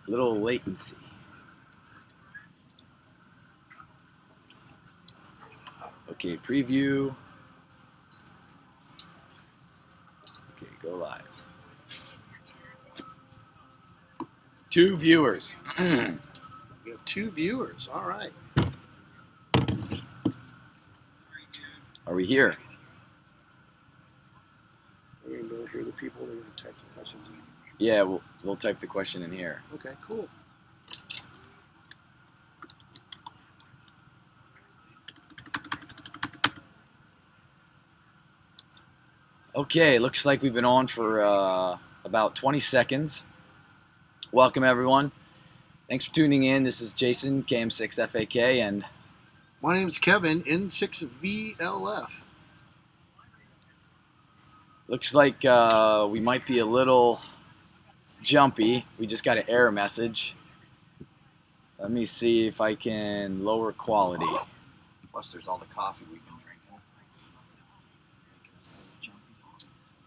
Little latency. Okay, preview. Okay, go live. 2 viewers. We have 2 viewers. All right. Are we here? We're going to hear the people. They're going to type the questions in. Yeah, we'll type the question in here. Okay, cool. Okay, looks like we've been on for about 20 seconds. Welcome, everyone. Thanks for tuning in. This is Jason, KM6FAK, and My name's Kevin, N6VLF. looks like we might be a little jumpy. We just got an error message. Let me see if I can lower quality. Plus, there's all the coffee we've been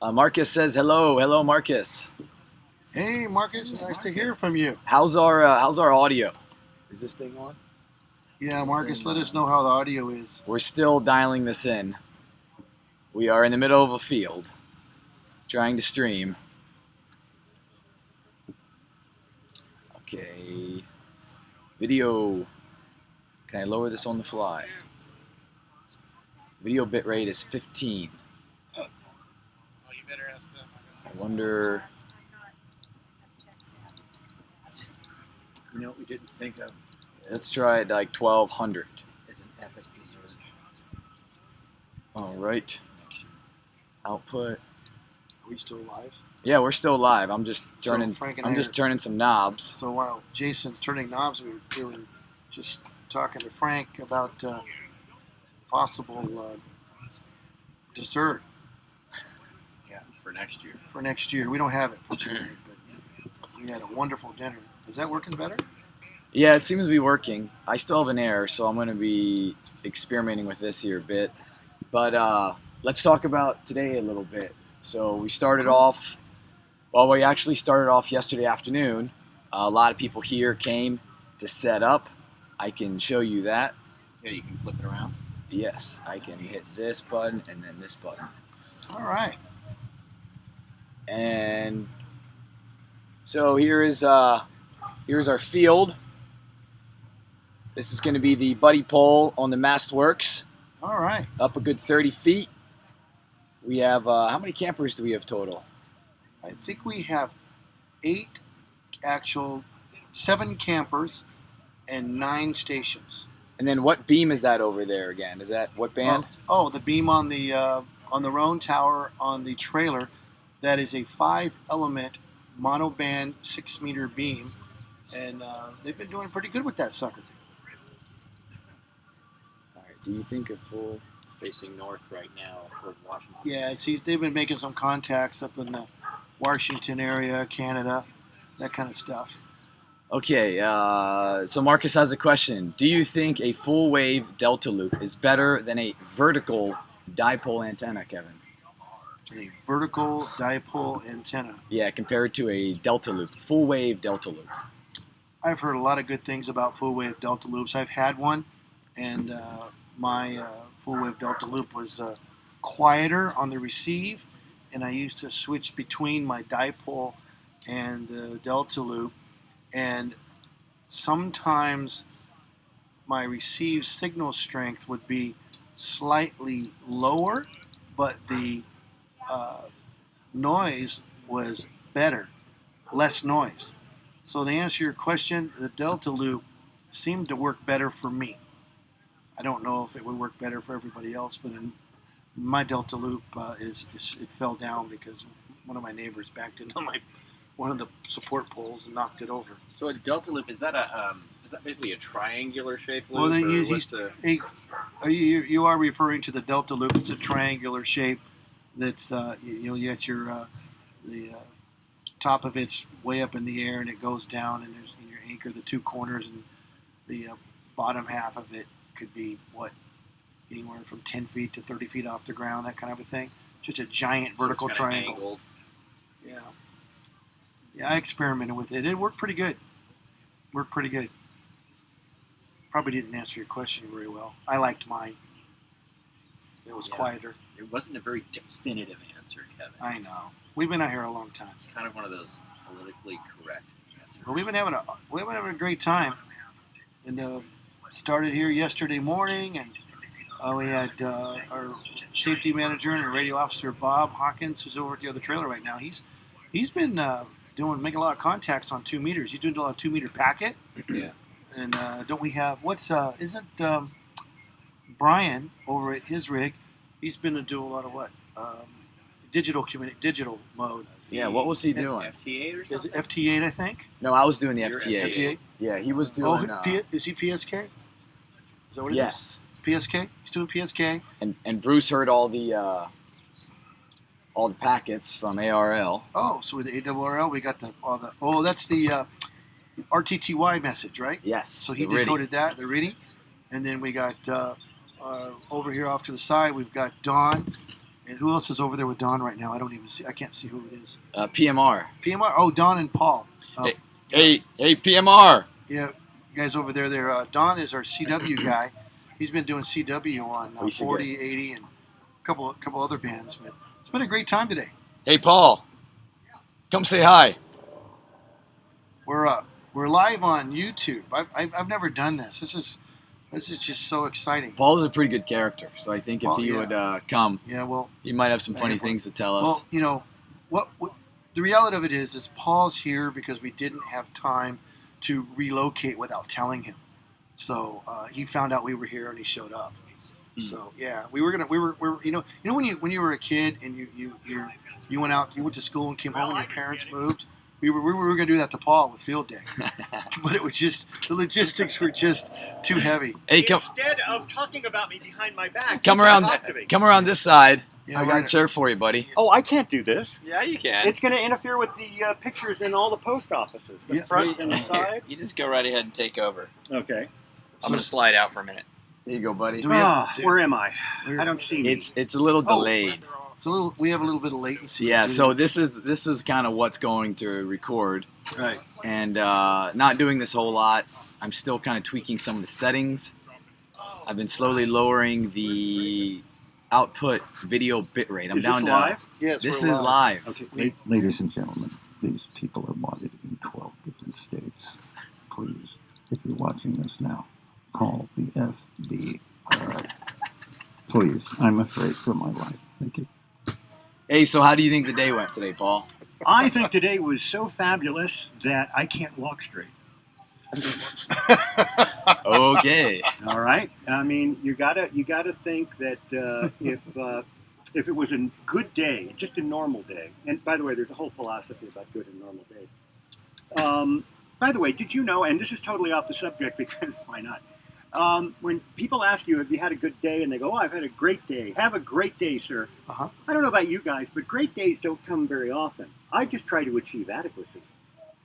drinking. Marcus says hello. Hello, Marcus. Hey, Marcus. Nice to hear from you. How's our audio? Is this thing on? Yeah, Marcus, let us know how the audio is. We're still dialing this in. We are in the middle of a field, trying to stream. Okay. Video. Can I lower this on the fly? Video bitrate is 15. Oh, you better ask them. I wonder. You know what we didn't think of? Let's try it like 1200. It's an epic dessert. All right. Output. Are we still live? Yeah, we're still live. I'm just turning. Frank and I I'm just are- turning some knobs. So while Jason's turning knobs, we were just talking to Frank about possible dessert Yeah, for next year. for next year. We don't have it for tonight, but we had a wonderful dinner. Is that working better? Yeah, it seems to be working. I still have an error, so I'm going to be experimenting with this here a bit. But let's talk about today a little bit. So we started off. Well, we actually started off yesterday afternoon. A lot of people here came to set up. I can show you that. Yeah, you can flip it around. Yes, I can hit this button and then this button. All right. And so here's our field. This is going to be the buddy pole on the Mastworks, All right. up a good 30 feet. We have, how many campers do we have total? I think we have 7 campers and 9 stations. And then what beam is that over there again? Is that what band? Oh, the beam on the Roan Tower on the trailer. That is a 5-element monoband 6-meter beam, and they've been doing pretty good with that sucker. All right, do you think a full... It's facing north right now toward Washington. Yeah, they've been making some contacts up in the Washington area, Canada, that kind of stuff. Okay, so Marcus has a question. Do you think a full wave delta loop is better than a vertical dipole antenna, Kevin? A vertical dipole antenna. Yeah, compared to a delta loop, full wave delta loop. I've heard a lot of good things about full wave delta loops. I've had one, and my full wave delta loop was quieter on the receive, and I used to switch between my dipole and the delta loop, and sometimes my receive signal strength would be slightly lower, but the noise was better, less noise. So to answer your question, the delta loop seemed to work better for me. I don't know if it would work better for everybody else, but in my delta loop it fell down because one of my neighbors backed into one of the support poles and knocked it over. So a delta loop, is that basically a triangular shaped loop? Well, then or what's the... you are referring to the delta loop. It's a triangular shape. That's you get your the top of it's way up in the air and it goes down, and there's in your anchor the 2 corners, and the bottom half of it could be anywhere from 10 feet to 30 feet off the ground, that kind of a thing. Just a giant vertical it's kinda triangle. angled. Yeah, I experimented with it. It worked pretty good. Worked pretty good. Probably didn't answer your question very well. I liked mine. It was quieter. It wasn't a very definitive answer, Kevin. I know. We've been out here a long time. It's kind of one of those politically correct answers. But we've been having a great time. And started here yesterday morning, and we had our safety manager and our radio officer Bob Hawkins, who's over at the other trailer right now. He's been making a lot of contacts on 2 meters. He's doing a lot of 2 meter packet. Yeah. And don't we have isn't Brian over at his rig? He's been doing a lot of what digital mode. Yeah, what was he doing? FT8 or Is something? it FT8? I think. No, I was doing the You're FTA. FT8. Yeah, he was doing. Is he PSK? Is that what it is? Yes. PSK. He's doing PSK. And Bruce heard all the packets from ARL. Oh, so with the ARRL, we got that's the RTTY message, right? Yes. So he the RIDI. decoded that, the RIDI. And then we got over here off to the side, we've got Don. And who else is over there with Don right now? I can't see who it is. PMR. PMR? Oh, Don and Paul. Hey, PMR. Yeah, you guys over there. Don is our CW guy. He's been doing CW on We should 40, 80, and a couple other bands. But it's been a great time today. Hey, Paul. Come say hi. We're live on YouTube. I've never done this. This is just so exciting. Paul is a pretty good character, so I think if he would come, Yeah, well, he might have some funny things to tell us. well, you know, what the reality of it is Paul's here because we didn't have time to relocate without telling him. So he found out we were here and he showed up. So yeah, we were you know when you were a kid and you went to school and came home and your parents moved. We were going to do that to Paul with field day, but it was just the logistics were just too heavy. Hey, Instead of talking about me behind my back, come you around talk to me. this side. Yeah, I got we're a chair for you, buddy. Oh, I can't do this. Yeah, you can. It's going to interfere with the pictures in all the post offices, the Yeah. front and the side. You just go right ahead and take over. Okay. I'm going to slide out for a minute. There you go, buddy. Do we have- Where am I? we're- I don't see me. It's a little delayed. we have a little bit of latency. Yeah, so this is kind of what's going to record, Right. and not doing this whole lot. I'm still kind of tweaking some of the settings. I've been slowly lowering the output video bitrate. I'm Is down this to live? yes, this we're is live. Okay. Ladies and gentlemen, these people are wanted in 12 different states. Please, if you're watching this now, call the FBI. Please, I'm afraid for my life. Thank you. Hey, so how do you think the day went today, Paul? I think today was so fabulous that I can't walk straight. Okay. All right. I mean, you gotta think that if it was a good day, just a normal day, and by the way, there's a whole philosophy about good and normal days. By the way, did you know? And this is totally off the subject because why not? When people ask you, have you had a good day? And they go, oh, I've had a great day. Have a great day, sir. Uh-huh. I don't know about you guys, but great days don't come very often. I just try to achieve adequacy.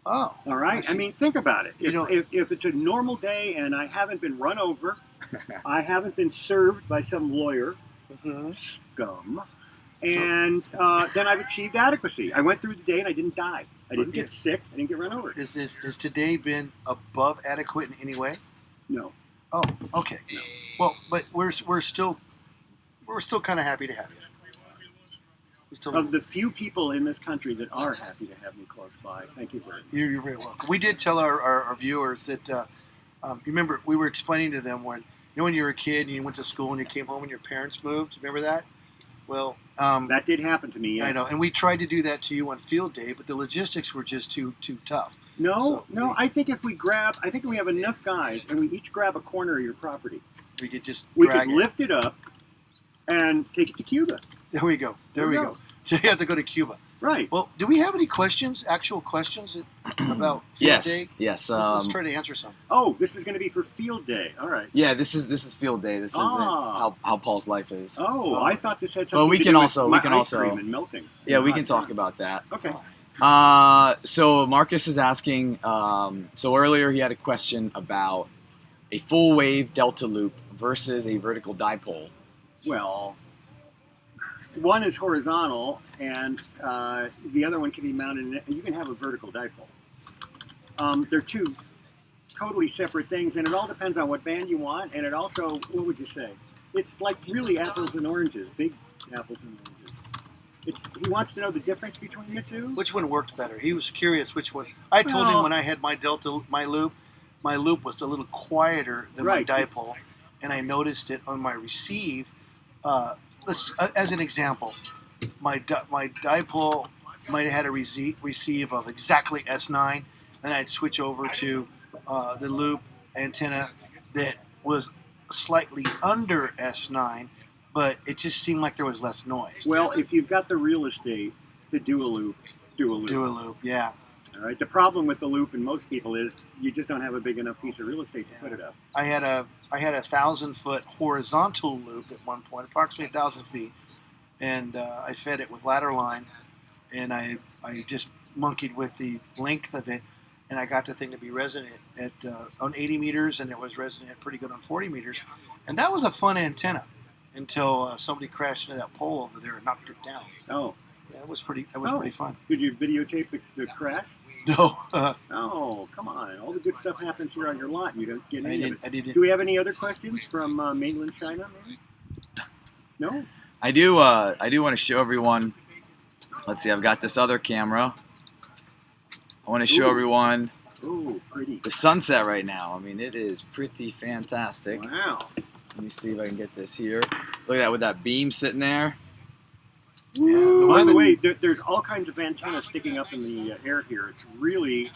Oh, All right? I see. I mean, think about it. You know- If it's a normal day and I haven't been run over, I haven't been served by some lawyer, scum, and then I've achieved adequacy. I went through the day and I didn't die. I didn't get sick. I didn't get run over. Has today been above adequate in any way? No. Oh, okay. Well, but we're still kind of happy to have you. We still, Of the few people in this country that are happy to have me close by, thank you very much. you're very welcome. We did tell our viewers that remember we were explaining to them when you were a kid and you went to school and you came home and your parents moved. Remember that? Well, That did happen to me, yes. I know, and we tried to do that to you on field day, but the logistics were just too tough. No, So I think if we have enough guys and we each grab a corner of your property, We could just we drag could lift it up and take it to Cuba. There we go. There we go. So you have to go to Cuba. Right. Well, do we have any questions? Actual questions about field Yes. day? Yes. Let's try to answer some. Oh, this is going to be for field day. All right. Yeah. This is field day. This isn't how Paul's life is. Oh, I thought this had something Well, we to can do also- with we my can ice also- cream and melting. Yeah, we can talk about that. Okay. So Marcus is asking. So earlier he had a question about a full wave delta loop versus a vertical dipole. Well, one is horizontal, and the other one can be mounted. You can have a vertical dipole. They're two totally separate things, and it all depends on what band you want, and it also, what would you say? It's like really apples and oranges, big apples and oranges. He wants to know the difference between the two. Which one worked better? He was curious which one. I told him when I had my loop was a little quieter than my dipole, and I noticed it on my receive. As an example, my dipole might have had a receive of exactly S9, then I'd switch over to the loop antenna that was slightly under S9, but it just seemed like there was less noise. Well, if you've got the real estate to do a loop, do a loop. Do a loop, yeah. All right. The problem with the loop, and most people, is you just don't have a big enough piece of real estate to put it up. I had a 1,000-foot horizontal loop at one point, approximately 1,000 feet, and I fed it with ladder line, and I just monkeyed with the length of it, and I got the thing to be resonant at on 80 meters, and it was resonant pretty good on 40 meters, and that was a fun antenna until somebody crashed into that pole over there and knocked it down. Oh, yeah, it was pretty fun. Did you videotape the crash? No. Oh, come on! All the good stuff happens here on your lot, and you don't get any of it. I didn't. Do we have any other questions from mainland China? Maybe? No. I do want to show everyone. Let's see. I've got this other camera. I want to show everyone pretty. the sunset right now. I mean, it is pretty fantastic. Wow. Let me see if I can get this here. Look at that with that beam sitting there. Yeah, By the way, there's all kinds of antennas sticking up in the air here. It's really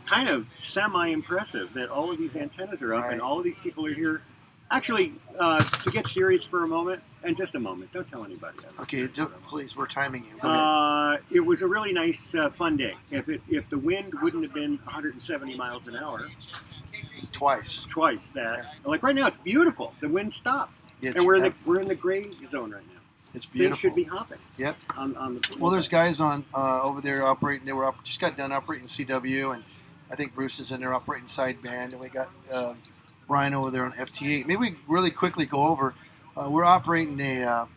kind of semi-impressive that all of these antennas are up and all of these people are here. Actually, to get serious for a moment, and just a moment, don't tell anybody. Okay, please, we're timing you. Go ahead. It was a really nice, fun day. If the wind wouldn't have been 170 miles an hour, Twice that. Like right now, it's beautiful. The wind stopped, and we're in the gray zone right now. It's beautiful. Things should be hopping. Yep. On the Well, there's guys on over there operating. They were just got done operating CW, and I think Bruce is in there operating sideband, and we got Brian over there on FT8. Maybe we really quickly go over. We're operating I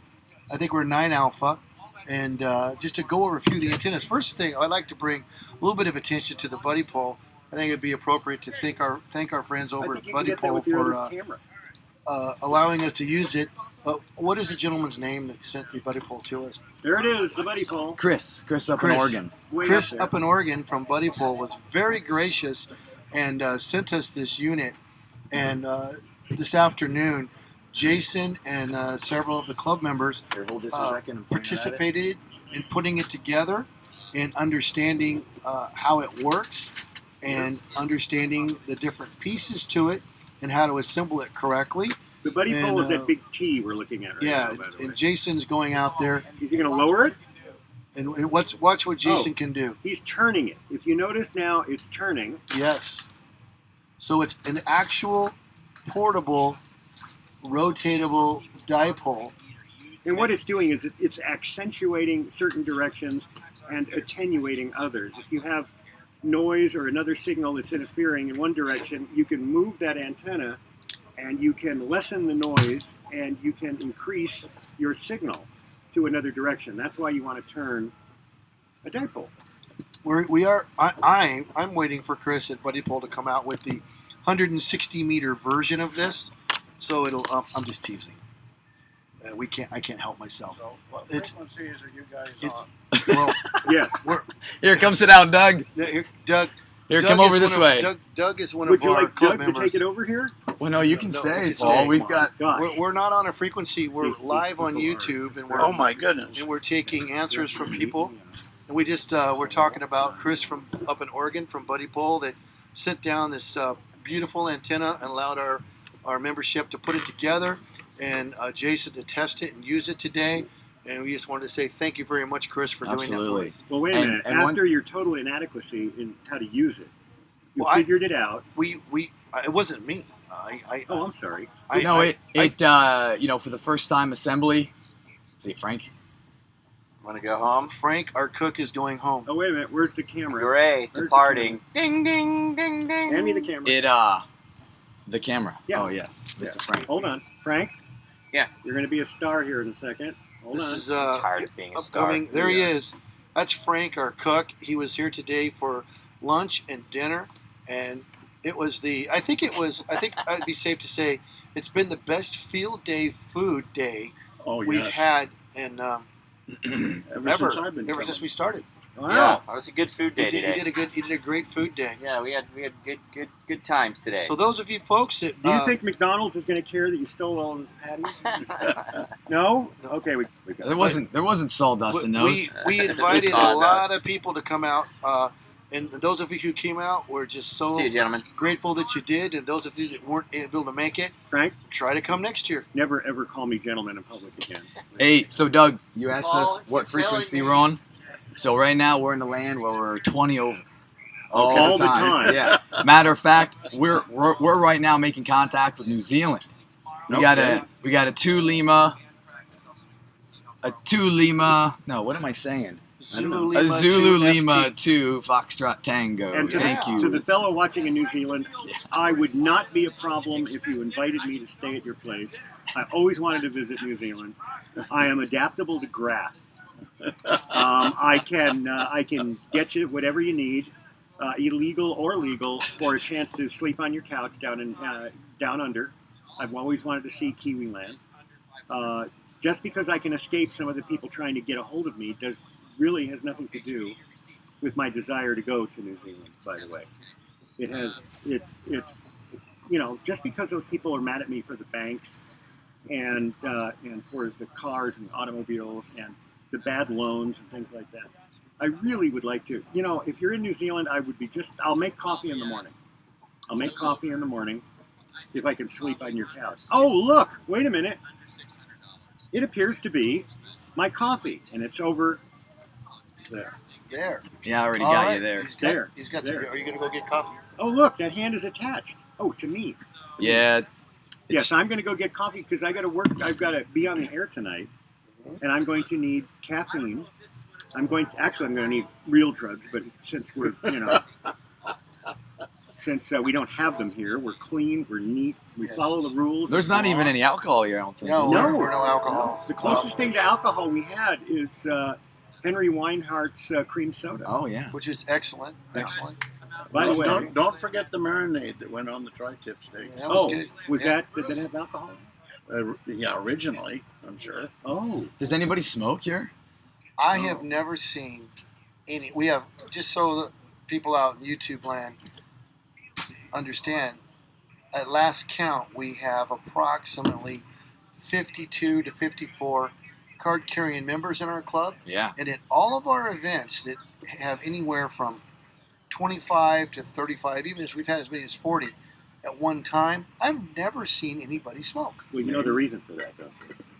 think we're 9 alpha, and just to go over a few of the antennas. First thing, I'd like to bring a little bit of attention to the buddy pole. I think it'd be appropriate to thank our friends over at Buddy Pole for allowing us to use it. What is the gentleman's name that sent the Buddy Pole to us? There it is, the Buddy Pole. Chris up in Oregon. Chris up in Oregon from Buddy Pole was very gracious and sent us this unit. And this afternoon, Jason and several of the club members participated in putting it together and understanding how it works and understanding the different pieces to it and how to assemble it correctly. The Buddy Pole is that big T we're looking at right now, by the way. And Jason's going out there. Is he going to lower it? And watch what Jason can do. He's turning it. If you notice now, it's turning. Yes. So it's an actual portable, rotatable dipole. And what it's doing is it's accentuating certain directions and attenuating others. If you have noise or another signal that's interfering in one direction, you can move that antenna and you can lessen the noise and you can increase your signal to another direction. That's why you want to turn a dipole. I'm waiting for Chris at Buddy Pole to come out with the 160 meter version of this. So it'll. I'm just teasing. I can't help myself. So what frequencies are you guys on? Well, yes. Here, come sit down, Doug. Doug. Here, come over this way. Doug is one Would of you our like club Doug members. to take it over here? Well, no, you can stay, you can Paul. stay. We've got. Gosh. We're not on a frequency. We're live on YouTube, and we're Oh my goodness! and we're taking answers from people. And we just we're talking about Chris from up in Oregon from Buddy Pole that sent down this beautiful antenna and allowed our membership to put it together, and Jason to test it and use it today. And we just wanted to say thank you very much, Chris, for doing that for us. Well, wait a minute. After your total inadequacy in how to use it, you figured it out. It wasn't me. I'm sorry. For the first time assembly. See, Frank. Want to go home? Frank, our cook, is going home. Oh, wait a minute. Where's the camera? Great, Where's departing. Ding, ding, ding, ding. Hand me the camera. The camera. Yeah. Oh yes, Mr. Yeah. Frank. Hold on, Frank. Yeah. You're going to be a star here in a second. Hold on. This is Tired of being a star. upcoming. There he is. That's Frank, our cook. He was here today for lunch and dinner, and It was the. I think it was. I think I'd be safe to say it's been the best field day food day Oh, we've yes. had in Ever since I've been ever coming. since we started. Yeah, Wow. that was a good food day You today. did a great food day. Yeah, we had good times today. So those of you folks that Do you think McDonald's is going to care that you stole all those patties? No? Okay, we got There wasn't sawdust in those. we invited a Sawdust. lot of people to come out, and those of you who came out were just so See you, gentlemen. grateful that you did. And those of you that weren't able to make it, Frank, try to come next year. never ever call me gentleman in public again. Hey, so Doug, you asked Paul, us what you're killing frequency me. we're on. So right now we're in the land where we're 20 over. All the time. Yeah. Matter of fact, we're right now making contact with New Zealand. We got a 2 Lima. No, what am I saying? Zulu A Zulu 2 Lima FT. 2 Foxtrot Tango. And to, Thank to you. the fellow watching in New Zealand, Yeah. I would not be a problem if you invited me to stay at your place. I always wanted to visit New Zealand. I am adaptable to grass. I can get you whatever you need, illegal or legal, for a chance to sleep on your couch down under. I've always wanted to see Kiwi land. Just because I can escape some of the people trying to get a hold of me really has nothing to do with my desire to go to New Zealand. By the way, it's just because those people are mad at me for the banks and for the cars and automobiles and the bad loans and things like that. I really would like to, if you're in New Zealand, I'll make coffee in the morning. I'll make coffee in the morning if I can sleep on your couch. Oh, look, wait a minute. It appears to be my coffee, and it's over there. There. Yeah, I already All got right. you there. He's got some. There. Are you going to go get coffee? Oh, look, that hand is attached. Oh, to me. Yeah. Yes, I'm going to go get coffee because I got to work. I've got to be on the air tonight, and I'm going to need caffeine. I'm going to need real drugs, but since we're, since we don't have them here, we're clean, we're neat, we Yes. follow the rules. There's not even any alcohol here, I don't think. No, is there? we're no alcohol. The closest thing to alcohol we had is Henry Weinhardt's cream soda. Oh, yeah. Which is excellent. Excellent. By the Well, way, don't forget the marinade that went on the tri-tip steak. Yeah, that was good. did that have alcohol? Yeah, originally, I'm sure. Oh, Does anybody smoke here? I have never seen any. We have, just so the people out in YouTube land understand, at last count, we have approximately 52 to 54 card-carrying members in our club. Yeah. And at all of our events that have anywhere from 25 to 35, even as we've had as many as 40 at one time, I've never seen anybody smoke. well, you know the reason for that, though.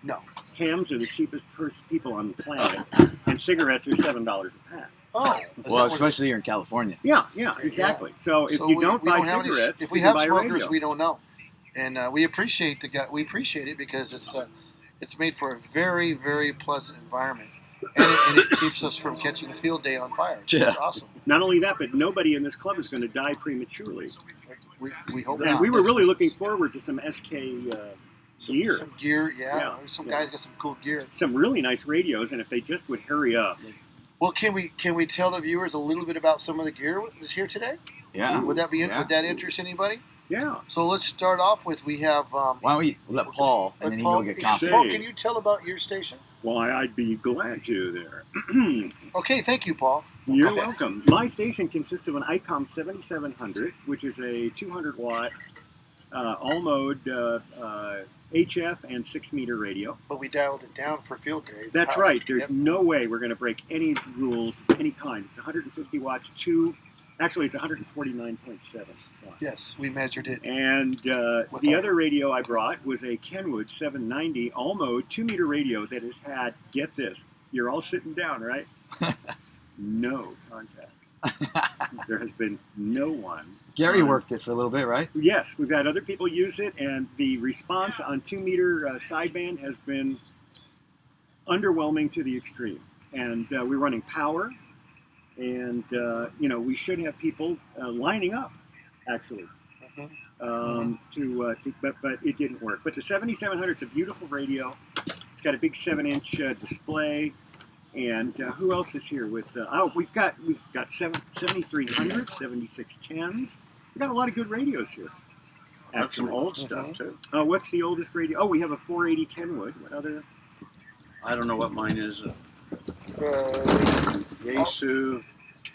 No. Hams are the cheapest people on the planet, and cigarettes are $7 a pack. Oh. is Well, that what especially here in California. Yeah, exactly. So if you don't buy have any- cigarettes, if we you have can buy smokers, radio. we don't know, and we appreciate it because it's made for a very, very pleasant environment, and it keeps us from catching a field day on fire. It's Yeah. awesome. Not only that, but nobody in this club is going to die prematurely. We hope And not. we were really looking forward to some SK gear. Some gear, yeah. Yeah, There's some yeah. guys got some cool gear. Some really nice radios, and if they just would hurry up. Well, can we tell the viewers a little bit about some of the gear that's here today? Yeah. Would that be Yeah. would that interest anybody? Yeah. So let's start off with we have. Why don't we let Paul, and then he can go get coffee. Say- Paul, can you tell about your station? Why, I'd be glad to there. Okay, thank you, Paul. You're welcome. My station consists of an ICOM 7700, which is a 200-watt all-mode HF and 6-meter radio. But we dialed it down for field day. That's Power. right. There's Yep. no way we're going to break any rules of any kind. It's 150 watts, actually it's 149.7 watts. Yes, we measured it. And With the all- other radio I brought was a Kenwood 790 all-mode 2-meter radio that has had, get this, you're all sitting down, right? No contact. There has been no one. Gary worked it for a little bit, right? Yes, we've had other people use it, and the response on 2-meter sideband has been underwhelming to the extreme. And we're running power, and we should have people lining up, actually, but it didn't work. But the 7700 is a beautiful radio. It's got a big 7-inch display. And who else is here with? We've got 7300s, 7610s, We got a lot of good radios here. Got some Actually. old stuff too. What's the oldest radio? Oh, we have a 480 Kenwood. What other? I don't know what mine is. Uh, Yaesu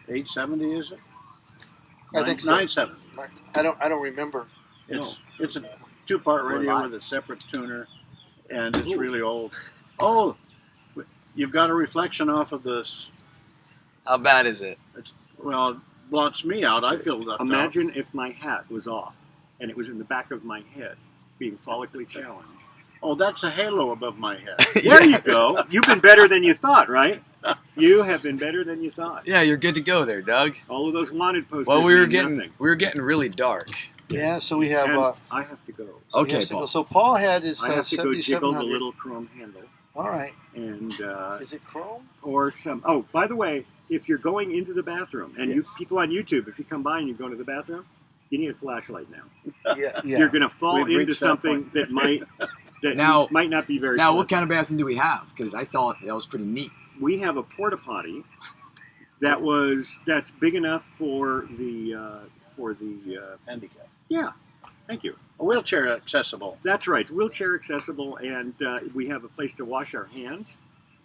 870 is it? I think so. 970. I don't remember. It's a 2-part radio with a separate tuner, and it's really old. Oh, you've got a reflection off of this. How bad is it? Well, it blots me out. I feel left out. Imagine if my hat was off and it was in the back of my head, being follically challenged. Oh, that's a halo above my head. There you go. You've been better than you thought, right? You have been better than you thought. Yeah, you're good to go there, Doug. All of those wanted posters. Well, we were mean getting nothing. really dark. Yeah, so we have. And I have to go. Okay, yes, Paul. So Paul had his I have to go jiggle the 7700. little chrome handle, All right. and Is it chrome? or some. Oh, by the way, if you're going into the bathroom, and you Yes. people on YouTube, if you come by and you go to the bathroom, you need a flashlight now. Yeah. You're going to fall We've into reached that something point. that Now- might not be very. Now, what pleasant. kind of bathroom do we have? Because I thought that was pretty neat. We have a porta potty that's big enough for the Handicap. yeah. Thank you. A wheelchair accessible. That's right. It's wheelchair accessible, and we have a place to wash our hands,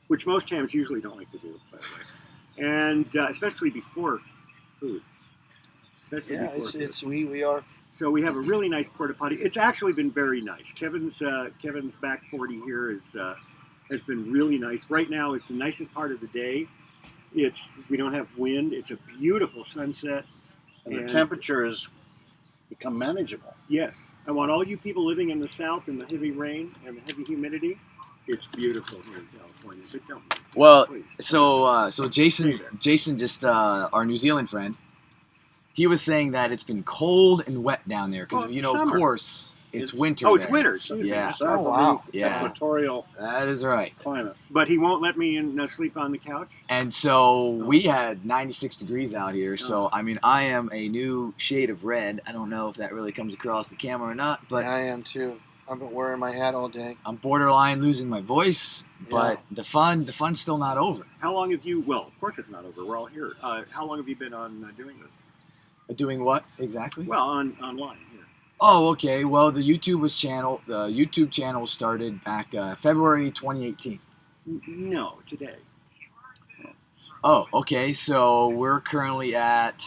which most hams usually don't like to do, by the way, and especially before food. Especially Yeah. before food. It's we are. So we have a really nice porta potty. It's actually been very nice. Kevin's back 40 here has been really nice. Right now, it's the nicest part of the day. We don't have wind. It's a beautiful sunset. And the temperature has become manageable. Yes, I want all you people living in the South in the heavy rain and the heavy humidity. It's beautiful here in California, but don't move. Well, Please. so Jason, Hey there. Jason just our New Zealand friend, he was saying that it's been cold and wet down there because Well, of summer. course it's winter. Oh, it's there. winter. Yeah. South of the wow. Yeah. equatorial That is right. climate. But he won't let me sleep on the couch. And so we had 96 degrees out here. So I mean, I am a new shade of red. I don't know if that really comes across the camera or not, but I am too. I've been wearing my hat all day. I'm borderline losing my voice. But the fun's still not over. How long have you? Well, of course it's not over. We're all here. How long have you been on doing this? Doing what exactly? Well, online here. Oh, okay. Well, the YouTube channel started back February 2018. No, today. Oh, okay. So we're currently at.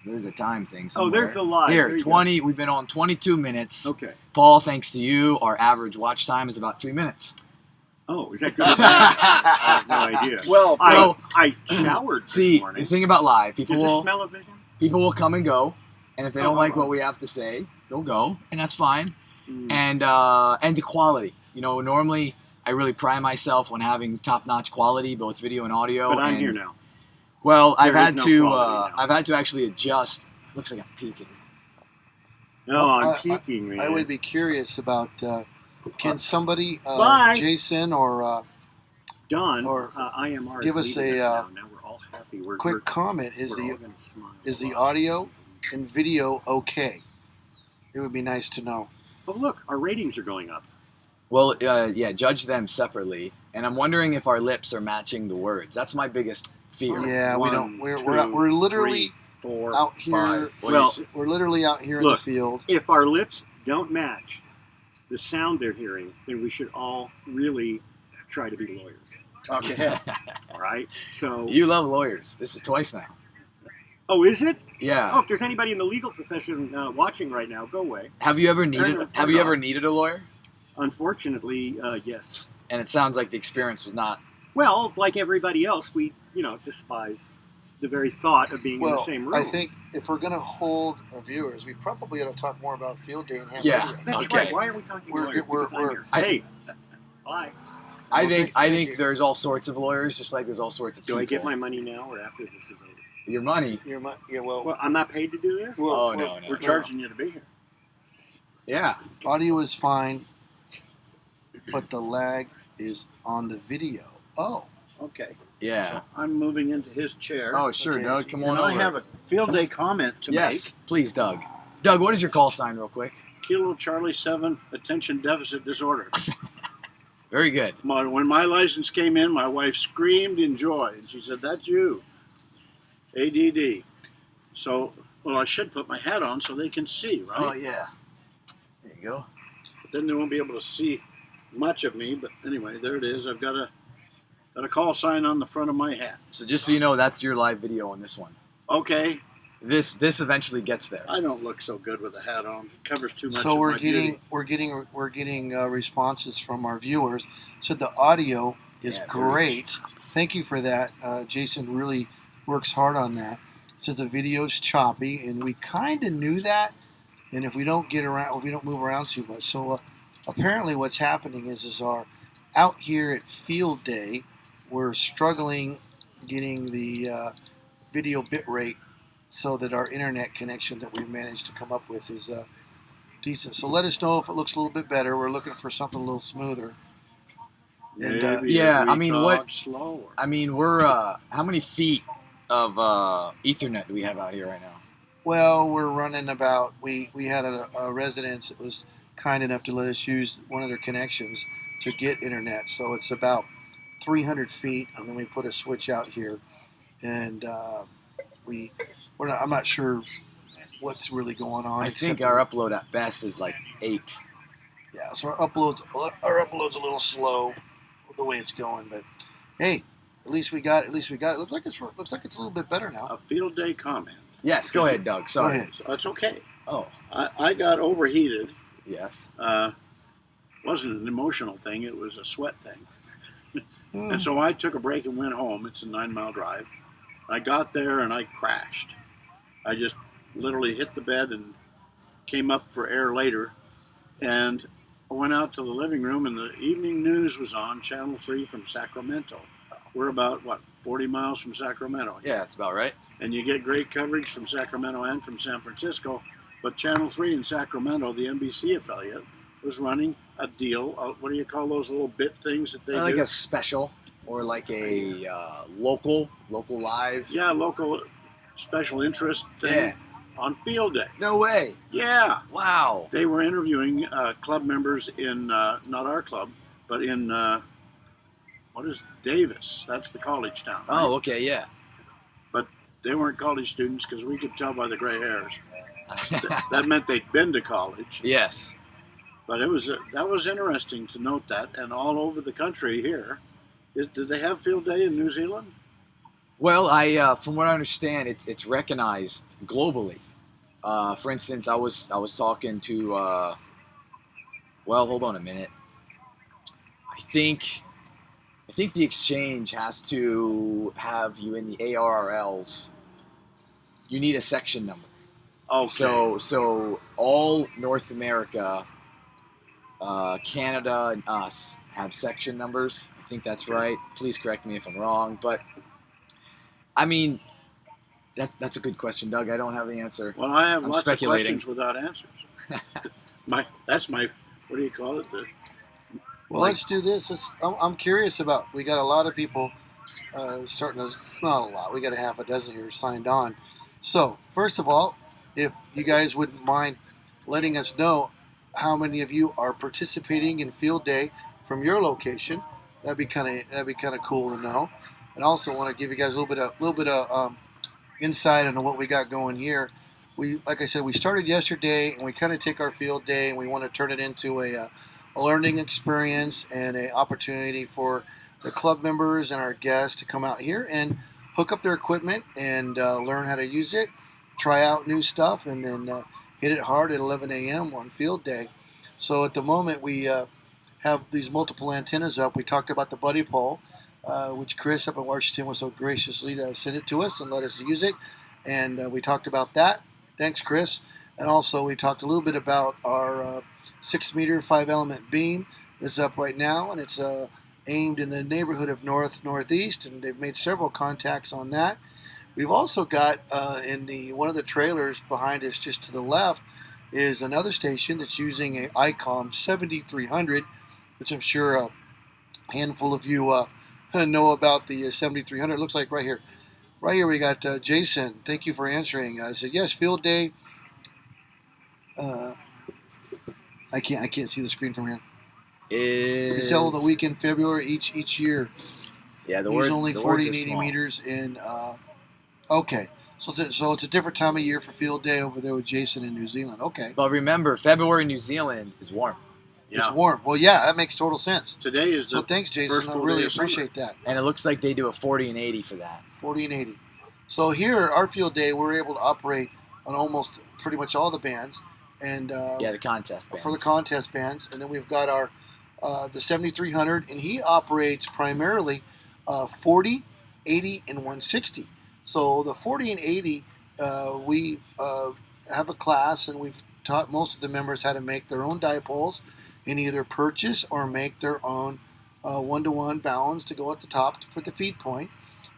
There's a time thing Oh, somewhere. there's the live. Here, There you 20. We've been on 22 minutes. go. Okay. Paul, thanks to you, our average watch time is about 3 minutes. Oh, is that good? Or bad? I have no idea. Well, I showered this See, morning. the thing about live, Does this smell of vision? people will come and go, and if they don't Oh, like oh. what we have to say, they'll go, and that's fine. Mm. And the quality. You know, normally I really pride myself on having top-notch quality, both video and audio. But I'm and, here now. Well, I've There is had no to quality now. I've had to actually adjust. Looks like I'm peeking. No, I'm I- peeking, man. I would be curious about. Can somebody, Bye. Jason or Don, or IMR give is us leaving a, us now. Now we're all happy. quick comment? Is we're all the gonna smile is a the lot. audio and video okay? It would be nice to know. Oh, look, our ratings are going up. Well, yeah, judge them separately, and I'm wondering if our lips are matching the words. That's my biggest fear. Yeah, we One, don't. We're two, we're literally 4, out here. 5. Well, We're literally out here in the look. field. If our lips don't match the sound they're hearing, then we should all really try to be lawyers. Talk ahead. All right. So. You love lawyers. This is twice now. Oh, is it? Yeah. Oh, if there's anybody in the legal profession watching right now, go away. Have you ever Turn needed it Have you off. ever needed a lawyer? Unfortunately, yes. And it sounds like the experience was not. Well, like everybody else, we despise the very thought of being in the Well, same room. I think if we're going to hold our viewers, we probably ought to talk more about field day and ham Yeah. radio. That's Okay. right. Why are we talking We're- lawyers? we're- Because I'm we're- here. I- Hey, bye. I Well, think thank I think you. there's all sorts of lawyers, just like there's all sorts of Do people. I get my money now or after this is over? Your money? Yeah, well, Well, I'm not paid to do this. Well, Oh no, We're no. charging you to be here. Yeah. audio is fine, but the lag is on the video. Oh, Okay. Yeah. So I'm moving into his chair. Oh sure, Okay. Doug. Come and on I over. have a field day comment to Yes, please, Doug. Doug, what is your call sign, real quick? make. Kilo Charlie 7 attention deficit disorder. Very good. When my license came in, my wife screamed in joy, and she said, "That's you, ADD." So Well, I should put my hat on so they can see, right? Oh yeah. There you go. But then they won't be able to see much of me. But anyway, there it is. I've got a call sign on the front of my hat. So just so you know, that's your live video on this one. Okay, This eventually gets there. I don't look so good with a hat on. It covers too much. So of we're my getting beauty. we're getting responses from our viewers. So the audio is Yeah, very great. Thank you for that. Jason really works hard on that. Says the video's choppy, and we kind of knew that. And if we don't move around too much, so apparently what's happening is our out here at Field Day, we're struggling getting the video bit rate so that our internet connection that we've managed to come up with is decent. So let us know if it looks a little bit better. We're looking for something a little smoother. And, Maybe yeah, if we I mean, talk slower. I mean, we're how many feet of Ethernet do we have out here right now? well, we're running about. We had a residence that was kind enough to let us use one of their connections to get internet. So it's about 300 feet, and then we put a switch out here, and I'm not sure what's really going on. I think our upload at best is like 8. Yeah, so our upload's a little slow the way it's going, but hey, at least we got it. It looks like it's a little bit better now. A field day comment. Yes, go ahead, Doug. Sorry. Go ahead. So that's okay. Oh, I got overheated. yes. Wasn't an emotional thing. It was a sweat thing. Hmm. And so I took a break and went home. It's a 9-mile drive. I got there and I crashed. I just literally hit the bed and came up for air later. And I went out to the living room and the evening news was on Channel 3 from Sacramento. We're about, 40 miles from Sacramento. Yeah, that's about right. And you get great coverage from Sacramento and from San Francisco. But Channel 3 in Sacramento, the NBC affiliate, was running a deal. What do you call those little bit things that they Like do? a special or like a local live. Yeah, local special interest thing Yeah. on field day. No way. Yeah. Wow. They were interviewing club members in, not our club, but in, what is Davis? That's the college town. Right? Oh, okay, yeah. But they weren't college students because we could tell by the gray hairs. That meant they'd been to college. Yes. But that was interesting to note that. And all over the country here, do they have field day in New Zealand? Well, from what I understand, it's recognized globally. For instance, I was talking to. Well, hold on a minute. I think the exchange has to have you in the ARRLs. You need a section number. Okay. So all North America, Canada, and us have section numbers. I think that's right. Please correct me if I'm wrong, but I mean, that's a good question, Doug. I don't have the answer. Well, I have I'm lots speculating. of questions without answers. That's my, what do you call it? Well, let's do this. I'm curious about. We got a lot of people starting to. Not a lot. We got a half a dozen here signed on. So first of all, if you guys wouldn't mind letting us know how many of you are participating in field day from your location, that'd be kind of cool to know. And also want to give you guys a little bit of insight into what we got going here. Like I said, we started yesterday, and we kind of take our field day and we want to turn it into a learning experience and an opportunity for the club members and our guests to come out here and hook up their equipment and learn how to use it, try out new stuff, and then hit it hard at 11 a.m. on field day. So at the moment, we have these multiple antennas up. We talked about the buddy pole, which Chris up in Washington was so graciously to send it to us and let us use it. And we talked about that. Thanks, Chris. And also we talked a little bit about our 6-meter 5-element beam that's up right now, and it's aimed in the neighborhood of northeast, and they've made several contacts on that. We've also got in one of the trailers behind us, just to the left, is another station that's using a ICOM 7300, which I'm sure a handful of you know about the 7300. It looks like right here. Right here we got Jason. Thank you for answering. I said yes. Field day. I can't see the screen from here. It's held the week in February each year. Yeah, the Use words. only the 40 words and are 80 small. meters in. Okay, So it's a different time of year for field day over there with Jason in New Zealand. Okay. But remember, February in New Zealand is warm. It's Yeah. warm. Well, yeah, that makes total sense. Today is So the thanks, Jason. first I full really day of summer. appreciate that. And it looks like they do a 40 and 80 for that. 40 and 80. So here, our field day, we're able to operate on almost pretty much all the bands, and Yeah, the contest bands. for the contest bands, and then we've got our the 7300, and he operates primarily 40, 80, and 160. So the 40 and 80, we have a class, and we've taught most of the members how to make their own dipoles and either purchase or make their own one-to-one balance to go at the top for the feed point.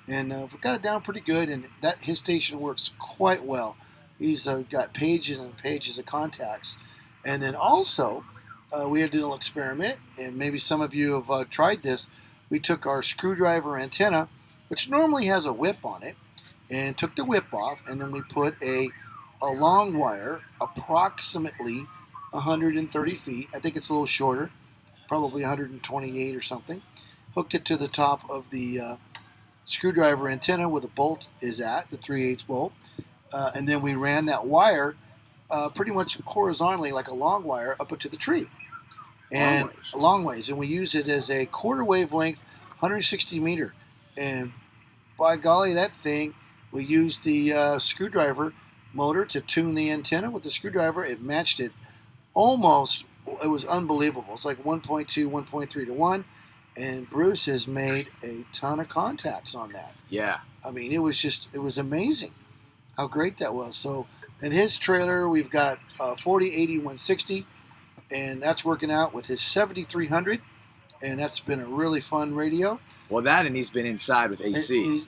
And we've got it down pretty good, and that his station works quite well. He's got pages and pages of contacts. And then also, we did a little experiment, and maybe some of you have tried this. We took our screwdriver antenna, which normally has a whip on it, and took the whip off, and then we put a long wire, approximately 130 feet. I think it's a little shorter, probably 128 or something. Hooked it to the top of the screwdriver antenna where the bolt is at, the 3/8 bolt, and then we ran that wire pretty much horizontally like a long wire up into the tree, and ways. a long ways, and we use it as a quarter wavelength, 160 meter, and by golly, that thing, we used the screwdriver motor to tune the antenna with the screwdriver. It matched it almost. It was unbelievable. It's like 1.2, 1.3 to 1. And Bruce has made a ton of contacts on that. Yeah. I mean, it was amazing how great that was. So in his trailer, we've got 40, 80, 160, and that's working out with his 7300, and that's been a really fun radio. Well, that and he's been inside with AC.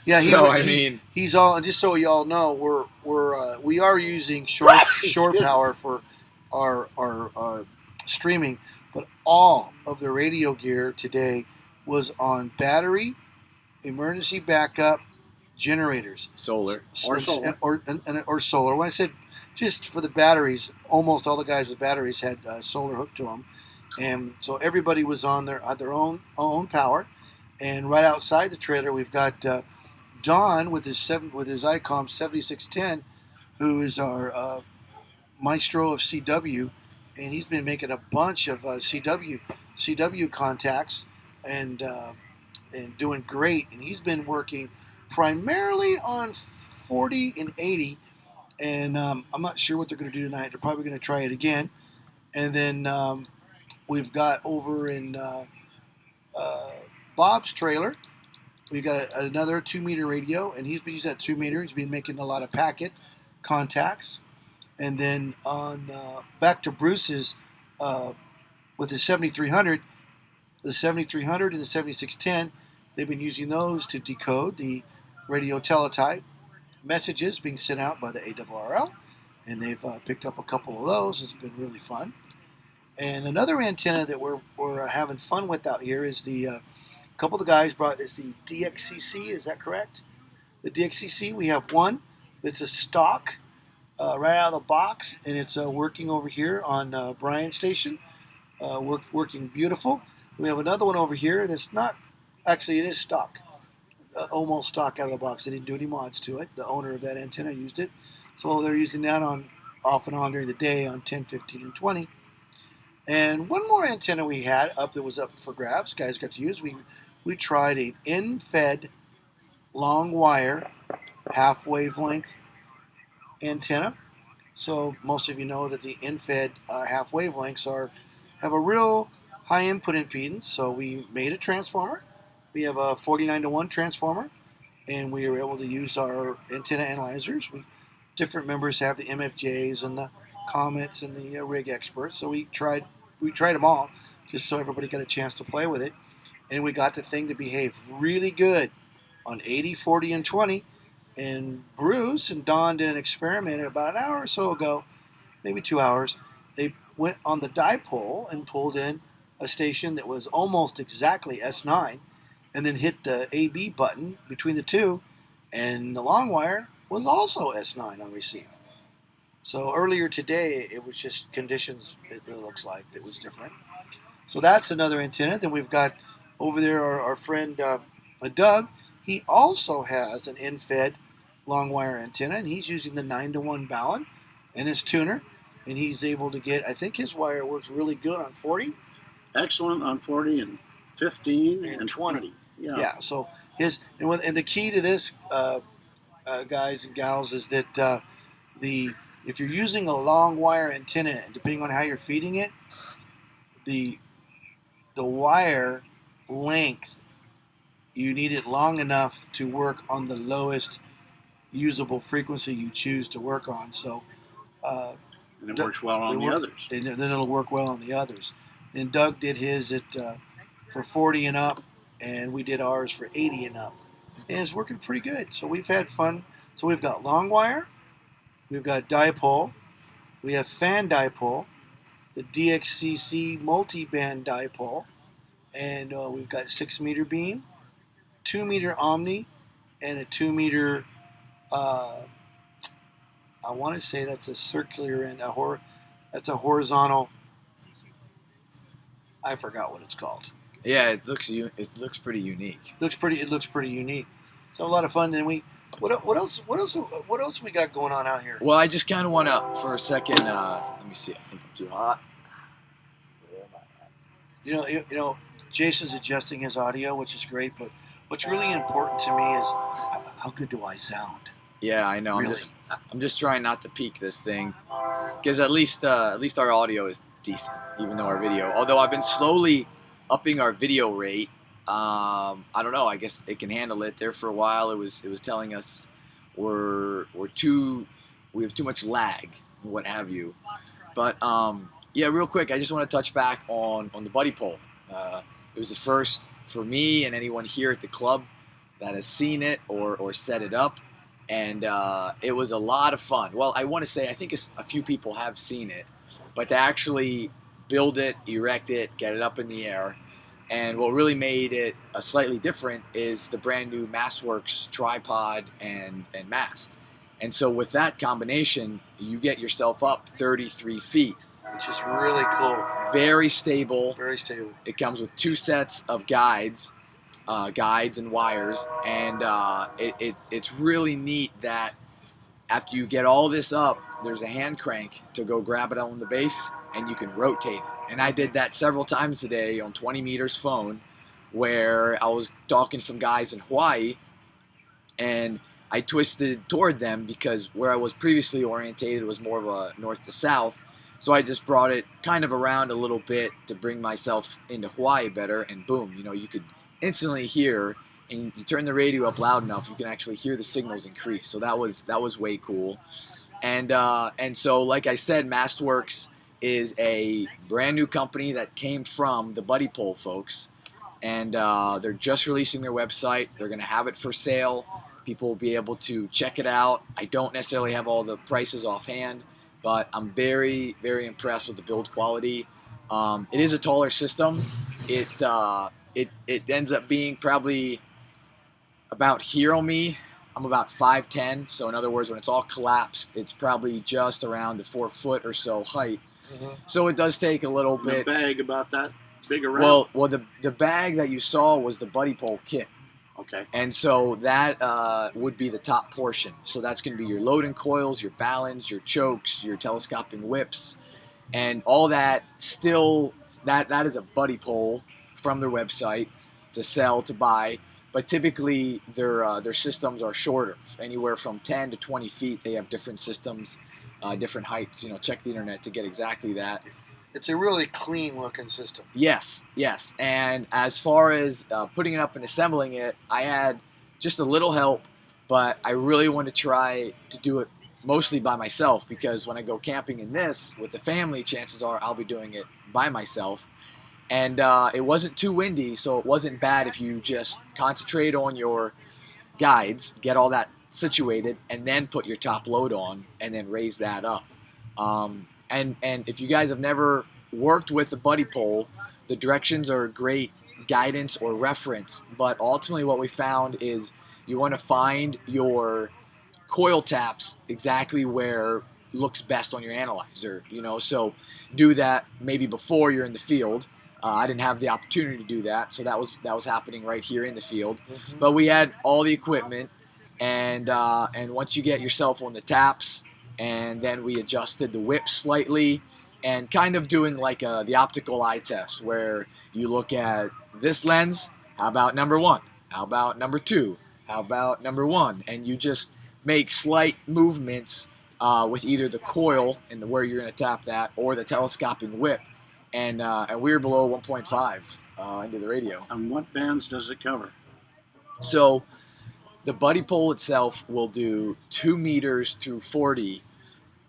Yeah. So, I mean, he's all. Just so y'all know, we are using shore power for our streaming, but all of the radio gear today was on battery, emergency backup, generators, solar. Or solar. or solar. When I said just for the batteries, almost all the guys with batteries had solar hooked to them, and so everybody was on their own power. And right outside the trailer, we've got Don with his ICOM 7610, who is our maestro of CW, and he's been making a bunch of CW contacts and doing great. And he's been working primarily on 40 and 80, and I'm not sure what they're going to do tonight. They're probably going to try it again. And then we've got over in Bob's trailer, we've got another 2-meter radio, and he's been using that 2-meter. He's been making a lot of packet contacts. And then on back to Bruce's with his 7300, the 7300 and the 7610, they've been using those to decode the radio teletype messages being sent out by the ARRL, and they've picked up a couple of those. It's been really fun. And another antenna that we're having fun with out here is the couple of the guys brought is the DXEC. Is that correct? The DXEC. We have one that's a stock. Right out of the box, and it's working over here on Brian's station. Working beautiful. We have another one over here that's not, actually it is stock, almost stock out of the box. They didn't do any mods to it. The owner of that antenna used it, so they're using that on off and on during the day on 10, 15, and 20. And one more antenna we had up that was up for grabs. Guys got to use. We tried an in-fed long wire half wavelength antenna. So most of you know that the in-fed half wavelengths have a real high input impedance. So we made a transformer. We have a 49-to-1 transformer, and we were able to use our antenna analyzers. Different members have the MFJs and the Comets and the Rig Experts. So we tried them all just so everybody got a chance to play with it, and we got the thing to behave really good on 80, 40, and 20. And Bruce and Don did an experiment about an hour or so ago, maybe 2 hours. They went on the dipole and pulled in a station that was almost exactly S9, and then hit the AB button between the two, and the long wire was also S9 on receive. So earlier today, it was just conditions, it looks like, that was different. So that's another antenna. Then we've got over there our friend Doug. He also has an in-fed long wire antenna, and he's using the 9-to-1 Ballon and his tuner, and he's able to get. I think his wire works really good on 40. Excellent on 40 and 15 And and 20. Yeah. So and the key to this, guys and gals, is that if you're using a long wire antenna, depending on how you're feeding it, the wire length, you need it long enough to work on the lowest usable frequency you choose to work on. So And it works well on the others. and then it'll work well on the others. And Doug did his for 40 and up, and we did ours for 80 and up. And it's working pretty good. So we've had fun. So we've got long wire, we've got dipole, we have fan dipole, the DXEC multi-band dipole, and we've got 6-meter beam, 2-meter omni, and a 2-meter. I want to say that's a circular and that's a horizontal. I forgot what it's called. Yeah, it looks pretty unique. It looks pretty unique. So a lot of fun. And what else we got going on out here? Well, I just kind of want to, for a second, let me see. I think I'm too hot. Where am I at? You know, Jason's adjusting his audio, which is great. But what's really important to me is how good do I sound? Yeah, I know. Really? I'm just trying not to peak this thing, because at least our audio is decent, even though our video. Although I've been slowly upping our video rate. I don't know. I guess it can handle it. There for a while, it was telling us we have too much lag, and what have you. But yeah, real quick, I just want to touch back on the buddy poll. It was the first for me and anyone here at the club that has seen it or set it up. And it was a lot of fun. Well, I want to say I think a few people have seen it, but to actually build it, erect it, get it up in the air, and what really made it slightly different is the brand new Mastworks tripod and mast. And so with that combination, you get yourself up 33 feet. Which is really cool. Very stable. Very stable. It comes with 2 sets of guides and wires, and it's really neat that after you get all this up, there's a hand crank to go grab it on the base, and you can rotate it. And I did that several times today on 20 meters phone, where I was talking to some guys in Hawaii, and I twisted toward them because where I was previously orientated was more of a north to south. So I just brought it kind of around a little bit to bring myself into Hawaii better, and boom, you could instantly hear, and you turn the radio up loud enough, you can actually hear the signals increase. So that was way cool. And so, like I said, Mastworks is a brand new company that came from the Buddy Pole folks, and they're just releasing their website. They're going to have it for sale. People will be able to check it out. I don't necessarily have all the prices offhand, but I'm very, very impressed with the build quality. It is a taller system. It ends up being probably about here on me. I'm about 5'10", so in other words, when it's all collapsed, it's probably just around the 4 foot or so height. Mm-hmm. So it does take a little bit. The bag about that big around? Well, the bag that you saw was the Buddy Pole kit. Okay. And so that would be the top portion. So that's going to be your loading coils, your ballons, your chokes, your telescoping whips, and all that. Still, that is a Buddy Pole from their website to sell, to buy. But typically their systems are shorter, anywhere from 10 to 20 feet. They have different systems, different heights. Check the internet to get exactly that. It's a really clean looking system. Yes. And as far as putting it up and assembling it, I had just a little help, but I really want to try to do it mostly by myself, because when I go camping in this with the family, chances are I'll be doing it by myself. And it wasn't too windy, so it wasn't bad if you just concentrate on your guides, get all that situated, and then put your top load on, and then raise that up. And if you guys have never worked with a Buddy Pole, the directions are great guidance or reference, but ultimately what we found is you want to find your coil taps exactly where looks best on your analyzer, so do that maybe before you're in the field. I didn't have the opportunity to do that, so that was happening right here in the field. Mm-hmm. But we had all the equipment, and once you get yourself on the taps, and then we adjusted the whip slightly, and kind of doing like the optical eye test where you look at this lens. How about number one? How about number two? How about number one? And you just make slight movements with either the coil and where you're going to tap that, or the telescoping whip, and we're below 1.5 into the radio. And what bands does it cover? So the buddy pole itself will do 2 meters through 40,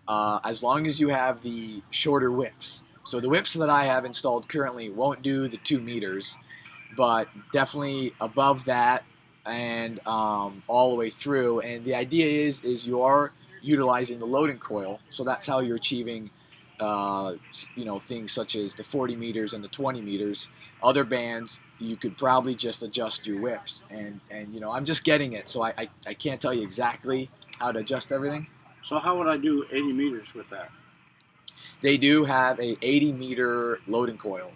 as long as you have the shorter whips. So the whips that I have installed currently won't do the 2 meters, but definitely above that and all the way through. And the idea is you are utilizing the loading coil, so that's how you're achieving things such as the 40 meters and the 20 meters. Other bands, you could probably just adjust your whips, and I'm just getting it, so I can't tell you exactly how to adjust everything. So how would I do 80 meters with that? They do have a 80 meter loading coil,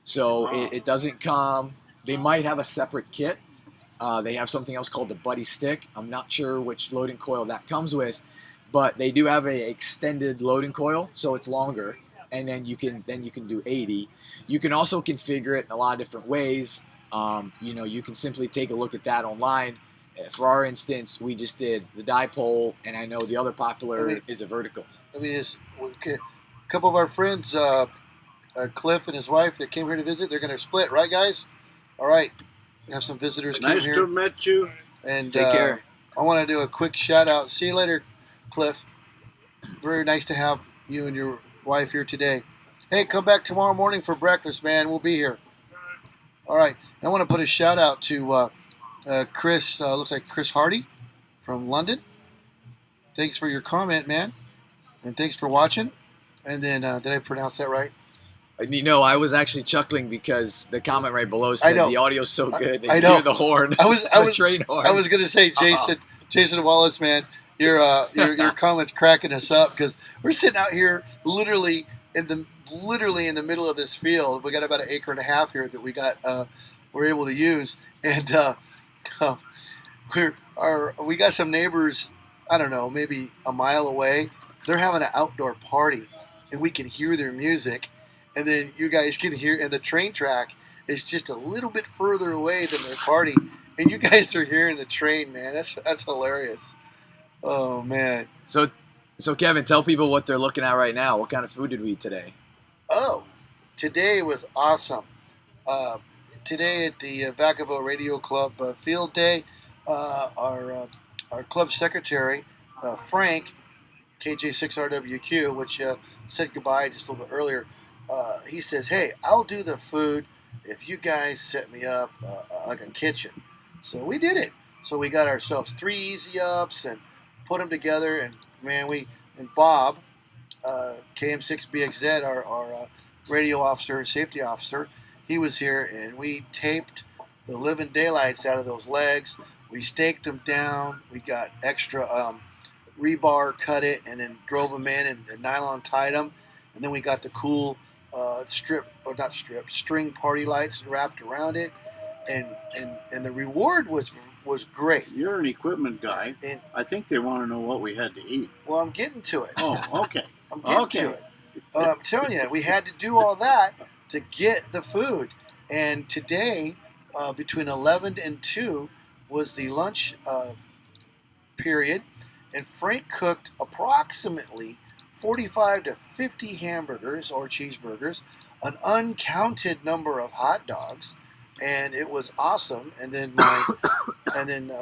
so Wow. it doesn't come. They might have a separate kit. They have something else called the buddy stick. I'm not sure which loading coil that comes with, but they do have a extended loading coil, so it's longer, and then you can do 80. You can also configure it in a lot of different ways. You can simply take a look at that online. For our instance, we just did the dipole, and I know the other popular is a vertical. A couple of our friends, Cliff and his wife, that came here to visit, they're going to split, right, guys? All right. We have some visitors came Nice here. to have met you. And Take care. I want to do a quick shout out. See you later, Cliff. Very nice to have you and your wife here today. Hey, come back tomorrow morning for breakfast, man. We'll be here. All right. I want to put a shout out to Chris. Looks like Chris Hardy from London. Thanks for your comment, man, and thanks for watching. And then, did I pronounce that right? I was actually chuckling because the comment right below said the audio's so good. I know. Hear the horn. I was train horn. I was going to say, Jason Wallace, man, your comments cracking us up, because we're sitting out here literally in the middle of this field. We got about 1.5 acres here that we're able to use, and we got some neighbors. I don't know, maybe a mile away. They're having an outdoor party, and we can hear their music. And then you guys can hear, and the train track is just a little bit further away than their party, and you guys are hearing the train, man. That's hilarious. Oh man. So Kevin, tell people what they're looking at right now. What kind of food did we eat today? Oh, today was awesome. Today at the Vacaville Radio Club Field Day, our club secretary, Frank, KJ6RWQ, which said goodbye just a little bit earlier, he says, hey, I'll do the food if you guys set me up like a kitchen. So we did it. So we got ourselves 3 easy ups and put them together, and man, and Bob, KM6BXZ, our radio officer, safety officer, he was here, and we taped the living daylights out of those legs. We staked them down. We got extra rebar, cut it, and then drove them in and nylon tied them. And then we got the cool string party lights wrapped around it. And the reward was great. You're an equipment guy. And I think they want to know what we had to eat. well, I'm getting to it. Oh, okay. I'm getting to it. I'm telling you, we had to do all that to get the food. And today, between 11 and 2 was the lunch period, and Frank cooked approximately 45 to 50 hamburgers or cheeseburgers, an uncounted number of hot dogs, and it was awesome. And then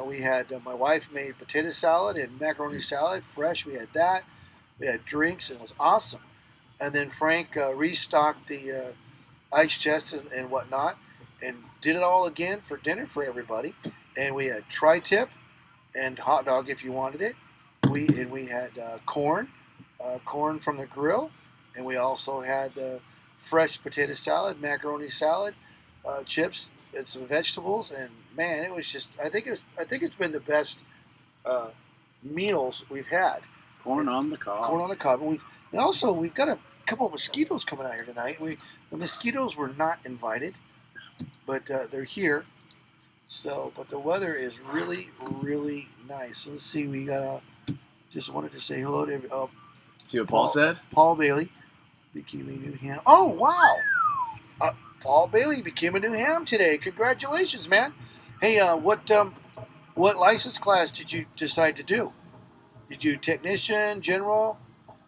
we had my wife made potato salad and macaroni salad, fresh. We had that. We had drinks, and it was awesome. And then Frank restocked the ice chest and whatnot, and did it all again for dinner for everybody. And we had tri-tip and hot dog if you wanted it. We had corn from the grill, and we also had fresh potato salad, macaroni salad, chips, and some vegetables. And man, it was just I think it's been the best meals we've had. Corn on the cob. Corn on the cob. And we've got a couple of mosquitoes coming out here tonight. The mosquitoes were not invited, but they're here. So, but the weather is really, really nice. So let's see. We got a. Just wanted to say hello to See what Paul said? Paul Bailey became a new ham. Oh wow! Paul Bailey became a new ham today. Congratulations, man. Hey, what license class did you decide to do? Did you technician, general?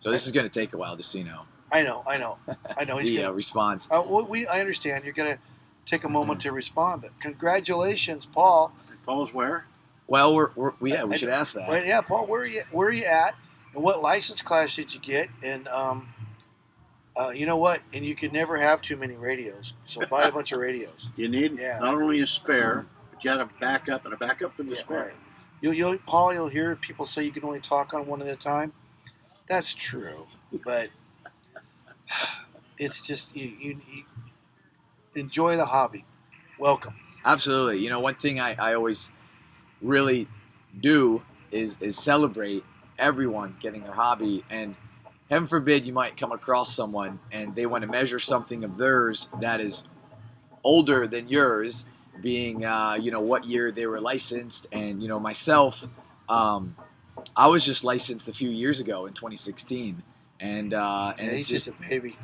So this is going to take a while, just so you know. I know. He's The gonna. response. I understand. You're gonna take a moment to respond, but congratulations, Paul. Paul's where? Well, we should ask that. Well, yeah, Paul. Where are you at? And what license class did you get? And you know what? And you can never have too many radios, so buy a bunch of radios. You need not only a spare, but you had a backup and a backup for the spare. Right. Paul, you'll hear people say you can only talk on one at a time. That's true, but it's just you enjoy the hobby. Welcome. Absolutely. You know, one thing I always really do is celebrate everyone getting their hobby, and heaven forbid you might come across someone and they want to measure something of theirs that is older than yours, being what year they were licensed. And myself, I was just licensed a few years ago in 2016, and he's just a baby.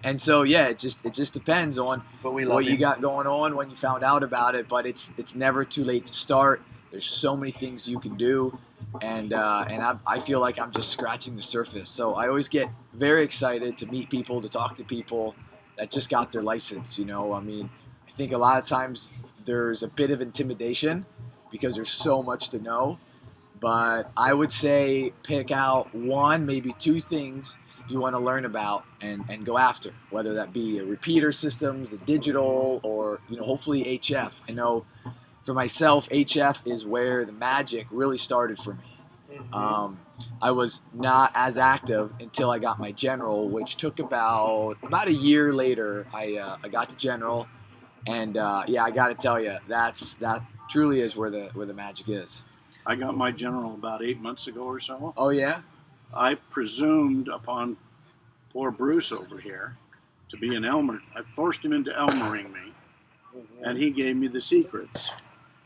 And so it just depends on what you got going on when you found out about it. But it's never too late to start. There's so many things you can do, and I feel like I'm just scratching the surface. So I always get very excited to meet people, to talk to people that just got their license. I mean, I think a lot of times there's a bit of intimidation because there's so much to know. But I would say pick out one, maybe two things you want to learn about and go after, whether that be a repeater systems, a digital, or hopefully HF. I know for myself, HF is where the magic really started for me. Mm-hmm. I was not as active until I got my general, which took about a year later. I got the general, and I got to tell you, that truly is where the magic is. I got my general about 8 months ago or so. Oh yeah. I presumed upon poor Bruce over here to be an Elmer. I forced him into Elmering me, and he gave me the secrets.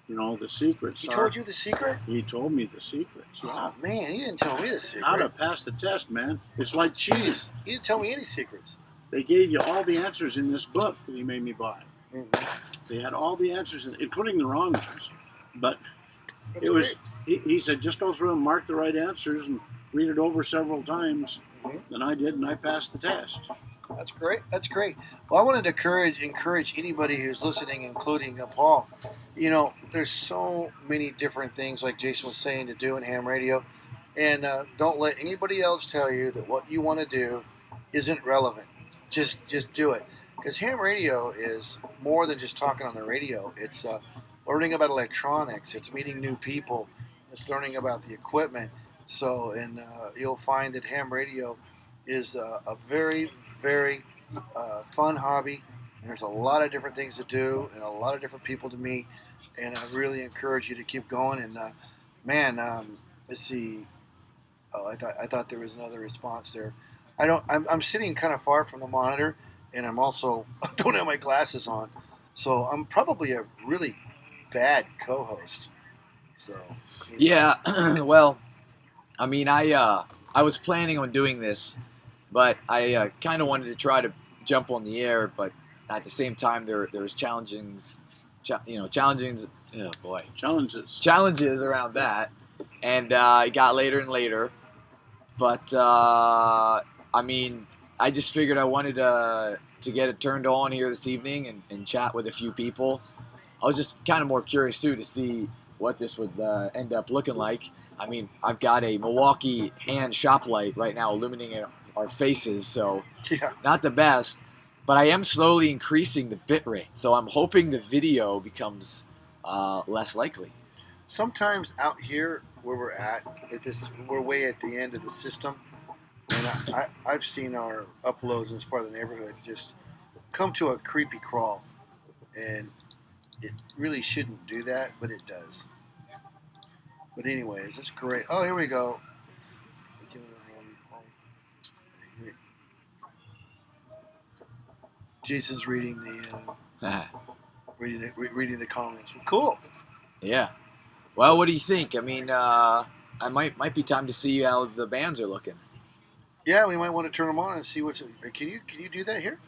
The secrets. He told you the secret? He told me the secrets. Yeah. Oh man, he didn't tell me the secret. How to pass the test, man. It's like cheese. He didn't tell me any secrets. They gave you all the answers in this book that he made me buy. Mm-hmm. They had all the answers, including the wrong ones. But That's it was. great. He said, just go through and mark the right answers and read it over several times. Mm-hmm. And I did, and I passed the test. That's great. That's great. Well, I wanted to encourage anybody who's listening, including Paul. There's so many different things, like Jason was saying, to do in ham radio, and don't let anybody else tell you that what you want to do isn't relevant. Just do it, because ham radio is more than just talking on the radio. It's learning about electronics. It's meeting new people. It's learning about the equipment. So, and you'll find that ham radio is a very, very fun hobby, and there's a lot of different things to do and a lot of different people to meet, and I really encourage you to keep going. And let's see. Oh, I thought there was another response there. I'm sitting kind of far from the monitor, and I'm also don't have my glasses on, so I'm probably a really bad co-host. So yeah, well, I mean, I was planning on doing this, but I kind of wanted to try to jump on the air, but at the same time there was challenges around that, and it got later and later. But I mean, I just figured I wanted to get it turned on here this evening and chat with a few people. I was just kind of more curious too to see what this would end up looking like. I mean, I've got a Milwaukee hand shop light right now illuminating our faces, so not the best. But I am slowly increasing the bit rate, so I'm hoping the video becomes less likely. Sometimes out here where we're at we're way at the end of the system, and I've seen our uploads in this part of the neighborhood just come to a creepy crawl, and it really shouldn't do that, but it does. But anyways, it's great. Oh, here we go. Jason's reading the reading the comments. Well, cool. Yeah. Well, what do you think? I mean, I might be time to see how the bands are looking. Yeah, we might want to turn them on and see what's. Can you do that here?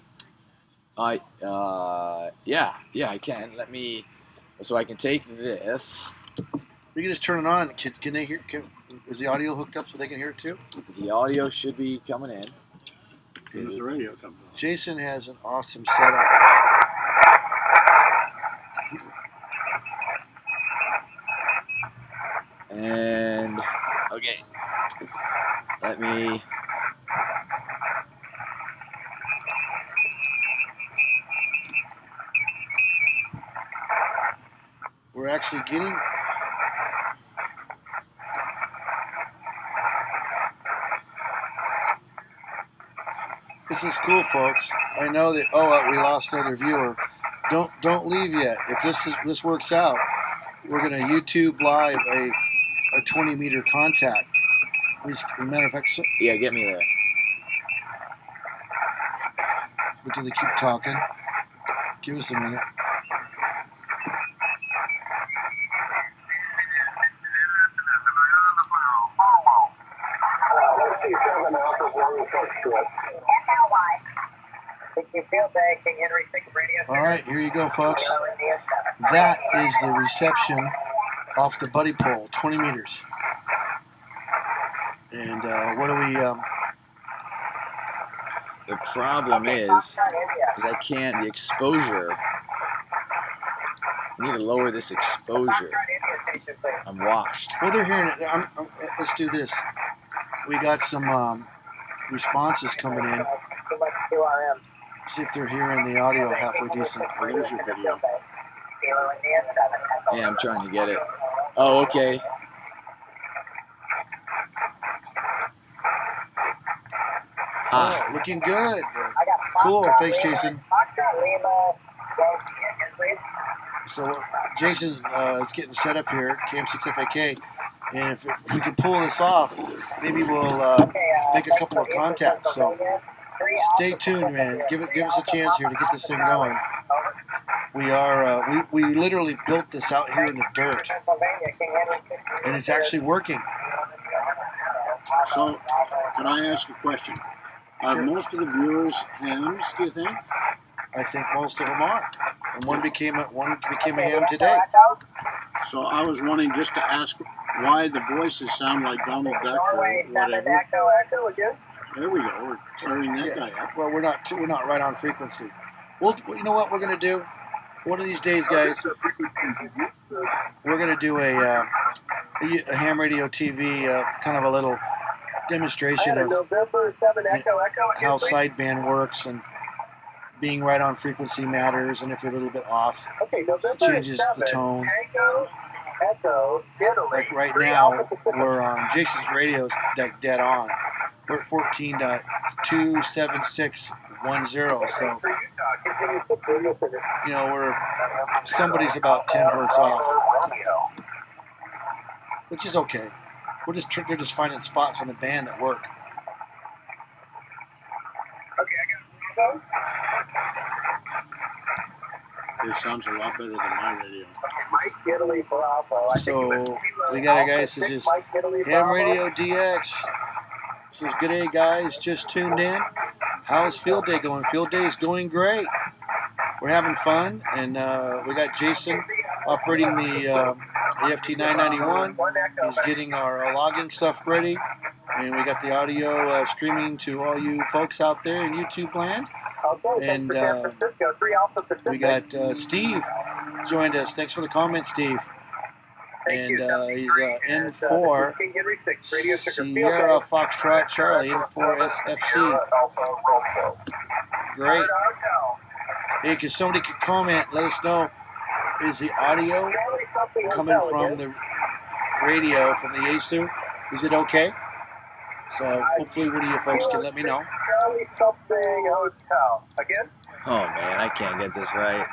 Yeah, I can. Let me. So I can take this. We can just turn it on. Can they hear? Is the audio hooked up so they can hear it too? The audio should be coming in. Here's the radio comes on. Jason has an awesome setup. And okay, let me. We're actually getting. This is cool, folks. I know that. Oh, we lost another viewer. Don't leave yet. If this works out, we're gonna YouTube live a 20-meter contact. As a matter of fact, Yeah, get me there. but do they keep talking? Give us a minute. All right, here you go, folks. That is the reception off the buddy pole, 20 meters. And what do we? The problem is I can't. The exposure. I need to lower this exposure. I'm washed. Well, they're hearing it. Let's do this. We got some responses coming in. See if they're hearing the audio halfway decent. Well, there's your video. Yeah, I'm trying to get it. Oh, okay. Oh, looking good. Cool. Thanks, Jason. So Jason is getting set up here, Cam6FAK, and if we can pull this off, maybe we'll make a couple of contacts. So stay tuned, man. Give us a chance here to get this thing going. We are we literally built this out here in the dirt, and it's actually working. So, can I ask a question? Are Sure. most of the viewers hams, do you think? I think most of them are, and one became a ham today. So I was wanting just to ask why the voices sound like Donald Duck or whatever. There we go. We're clearing that guy up. Well, we're not right on frequency. Well, you know what we're gonna do? One of these days, guys, we're gonna do a ham radio TV kind of a little demonstration of how sideband works and being right on frequency matters, and if you're a little bit off, it changes the tone. Like right now, we're on Jason's radio's dead on. We're at 14.27610, so you know somebody's about 10 hertz off, which is okay. They're just finding spots on the band that work. It sounds a lot better than my radio. So we got a guy that says just Ham Radio DX. Says good day, guys. Just tuned in. How's field day going? Field day is going great. We're having fun, and we got Jason operating the AFT 991. He's getting our logging stuff ready, and we got the audio streaming to all you folks out there in YouTube land. And we got Steve joined us. Thanks for the comment, Steve. And he's N4 Sierra Foxtrot Charlie, N4 SFC. Great. Hey, because somebody could comment, let us know, is the audio coming from the radio, from the Yaesu? Is it okay? So hopefully one of you folks can let me know. Oh man, I can't get this right.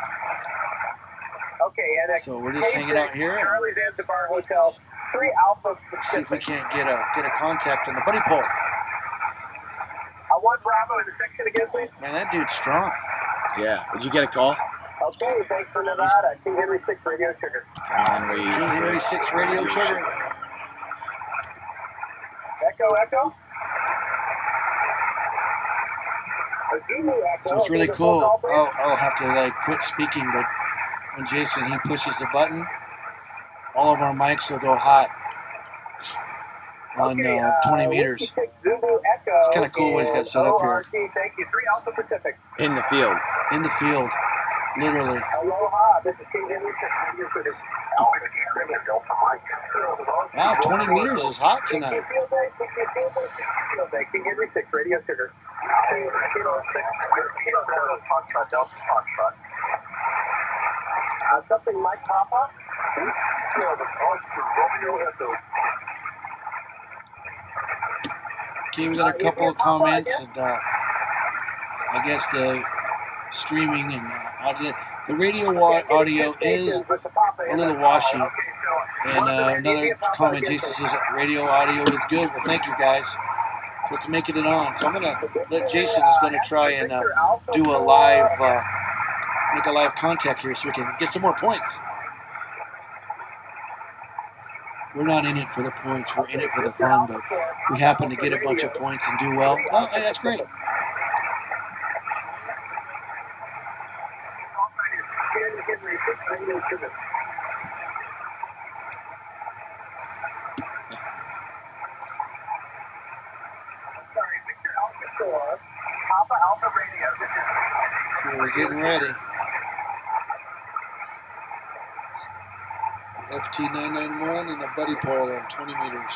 So we're just hanging out here and see if we can't get a contact on the buddy pole. Man, that dude's strong. Yeah. Did you get a call? Okay, thanks for Nevada. King Henry 6 Radio Sugar. Henry King Henry 6 Radio Sugar. Echo, echo. So it's really cool. I'll have to like quit speaking, but when Jason he pushes the button, all of our mics will go hot on 20 meters. It's kind of cool what he's got set up here. Thank you. 3 Alpha Pacific. in the field. In the field, literally. Aloha. This is King Henry 6 Radio Sugar. Wow, 20 meters is hot tonight. King Henry 6 Radio Sugar. Something like Papa? Okay, we got a couple of comments, and I guess the streaming and audio, the radio audio is a little washy. And another comment, Jason says radio audio is good. Well, thank you guys. So let's make it on. So I'm gonna let Jason is gonna try and do a live, make a live contact here, so we can get some more points. We're not in it for the points. We're in it for the fun. But if we happen to get a bunch of points and do well, oh, hey, that's great. Okay, we're getting ready. FT991 and a buddy pole on 20 meters.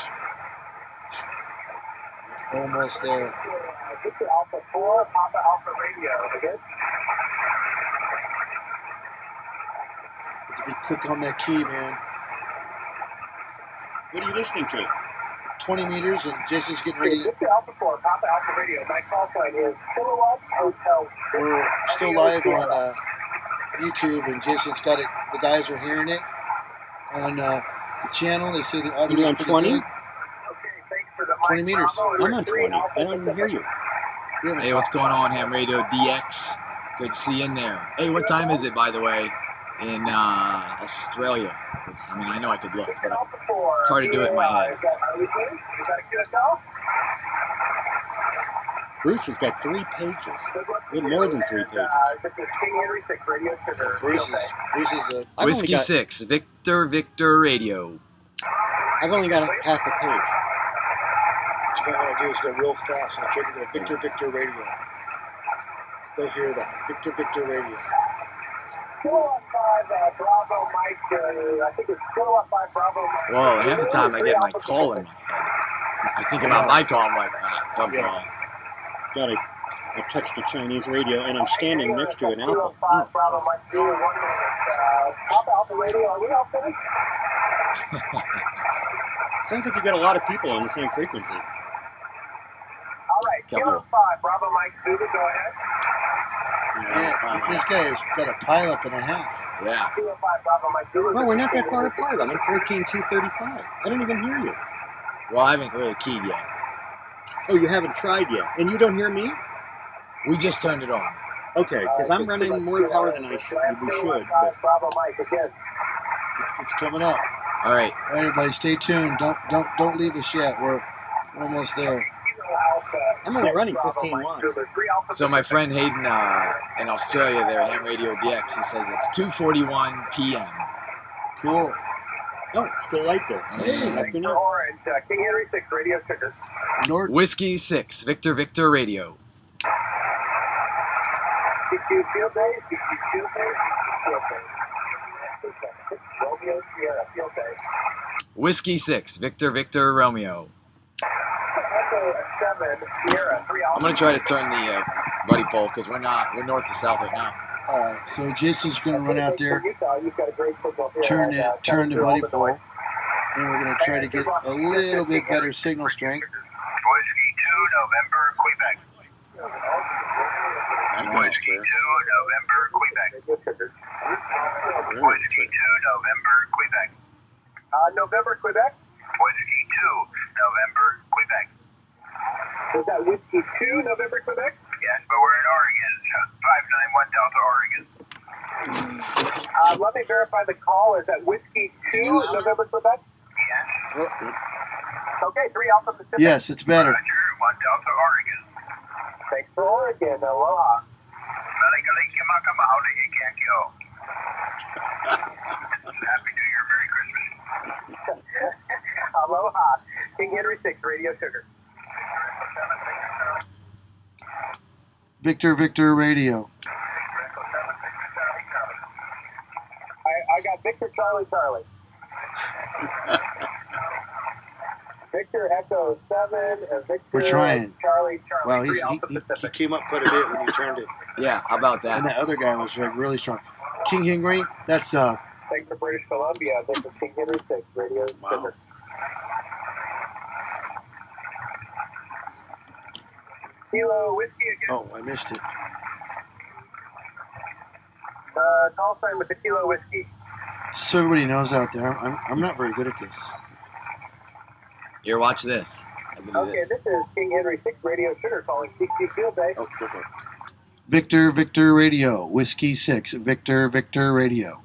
Almost there. Victor Alpha 4, Papa Alpha Radio. Have to be quick on that key, man. What are you listening to? 20 meters, and Jason's getting ready. Victor Alpha 4, Papa Alpha Radio. My call sign is Kilowatt Hotel. We're still live on YouTube, and Jason's got it. The guys are hearing it on the channel. They say the audio You on is 20? good. 20 meters. I'm on 20. I don't even hear you. Hey, what's going on, Ham Radio DX? Good to see you in there. Hey, what time is it, by the way, in Australia? I mean, I know I could look, but it's hard to do it in my head. Bruce has got 3 pages. We have more than 3 pages. Bruce is a I've Whiskey only got- 6, Victor Radio. I've only got half a page. what you might want to do is go real fast and try to go Victor Radio. They'll hear that. Victor Radio. Kilowatt 5 Bravo Mike, I think it's Kilowatt 5 Bravo Mike. Well, half the time I get my call in my head. I think about my call, I'm like, dumb call. I touched the Chinese radio, and I'm standing next to an Alpha. 5 Bravo Mike 2 1 Papa Alpha Radio, are we all finished? Sounds like you got a lot of people on the same frequency. All right, Couple. Kilo 5 Bravo Mike 2, go ahead. Yeah, this guy has got a pileup and a half. Yeah. Kilo 5 Bravo Mike 2. Well, we're not that far apart. I'm at 14,235. I don't even hear you. Well, I haven't really keyed yet. Oh, you haven't tried yet, and you don't hear me? We just turned it on. Okay, because I'm running more power than we should. But Bravo Mike again. It's coming up. All right. All right, everybody, stay tuned. Don't leave us yet. We're almost there. I'm only running 15 watts. So my friend Hayden in Australia there, Ham Radio DX, he says it's 2:41 p.m. Cool. Oh, it's still light there. Hey. Afternoon. Orange, King Henry 6 Radio Ticker. Whiskey 6, Victor Radio. CQ Field Day, CQ Field Day, Field Day. Romeo Sierra, Field Day. Whiskey 6, Victor Romeo. Echo 7, Sierra, 3 Alpha. I'm gonna try to turn the buddy pole because we're north to south right now. All right, so Jason's going to run out there, You've got a great football field. turn the buddy pole, and we're going to try to get a little bit better signal strength. Whiskey 2, November, Quebec. Whiskey 2, November, Quebec. Whiskey 2, November, Quebec. November, Quebec? Whiskey 2, November, Quebec. Was that Whiskey 2, November, Quebec? Yes, but we're in Oregon. 591 Delta, Oregon. verify the call. Is that Whiskey 2, November, Quebec? Oh, Okay, 3 Alpha Pacific. yes, it's better. Roger, 1 Delta Oregon. Thanks for Oregon. Aloha. Happy New Year, Merry Christmas. Aloha. King Henry 6, Radio Sugar. Victor, Victor Radio. I got Victor, Charlie, Charlie. Victor, Echo 7, and Victor, We're trying. Charlie, Charlie. Wow, 3 Alpha he Pacific. came up quite a bit when you turned it. Yeah, how about And that? that other guy was like really strong. King Henry, that's Thanks for British Columbia. This is King Henry 6, Radio Wow. Sugar. Kilo Whiskey again. oh, I missed it. Call sign with the Kilo Whiskey. Just so everybody knows out there, I'm not very good at this. Here, watch this. I can do Okay, this. this is King Henry 6, Radio Sugar calling CQ Field Day. Oh, go for it. Victor, Victor Radio. Whiskey 6. Victor, Victor Radio.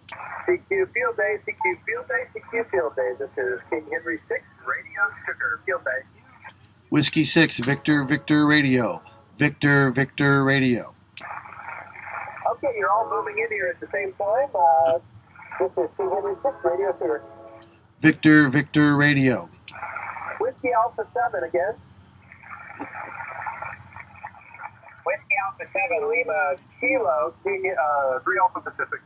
CQ Field Day, CQ Field Day, CQ Field Day. This is King Henry 6, Radio Sugar Field Day. Whiskey 6. Victor, Victor Radio. Victor, Victor Radio. Okay, you're all moving in here at the same time. This is King Henry 6, Radio Sugar. Victor, Victor Radio. Whiskey Alpha 7 again. Whiskey Alpha 7, Lima Kilo, 3 Alpha Pacific.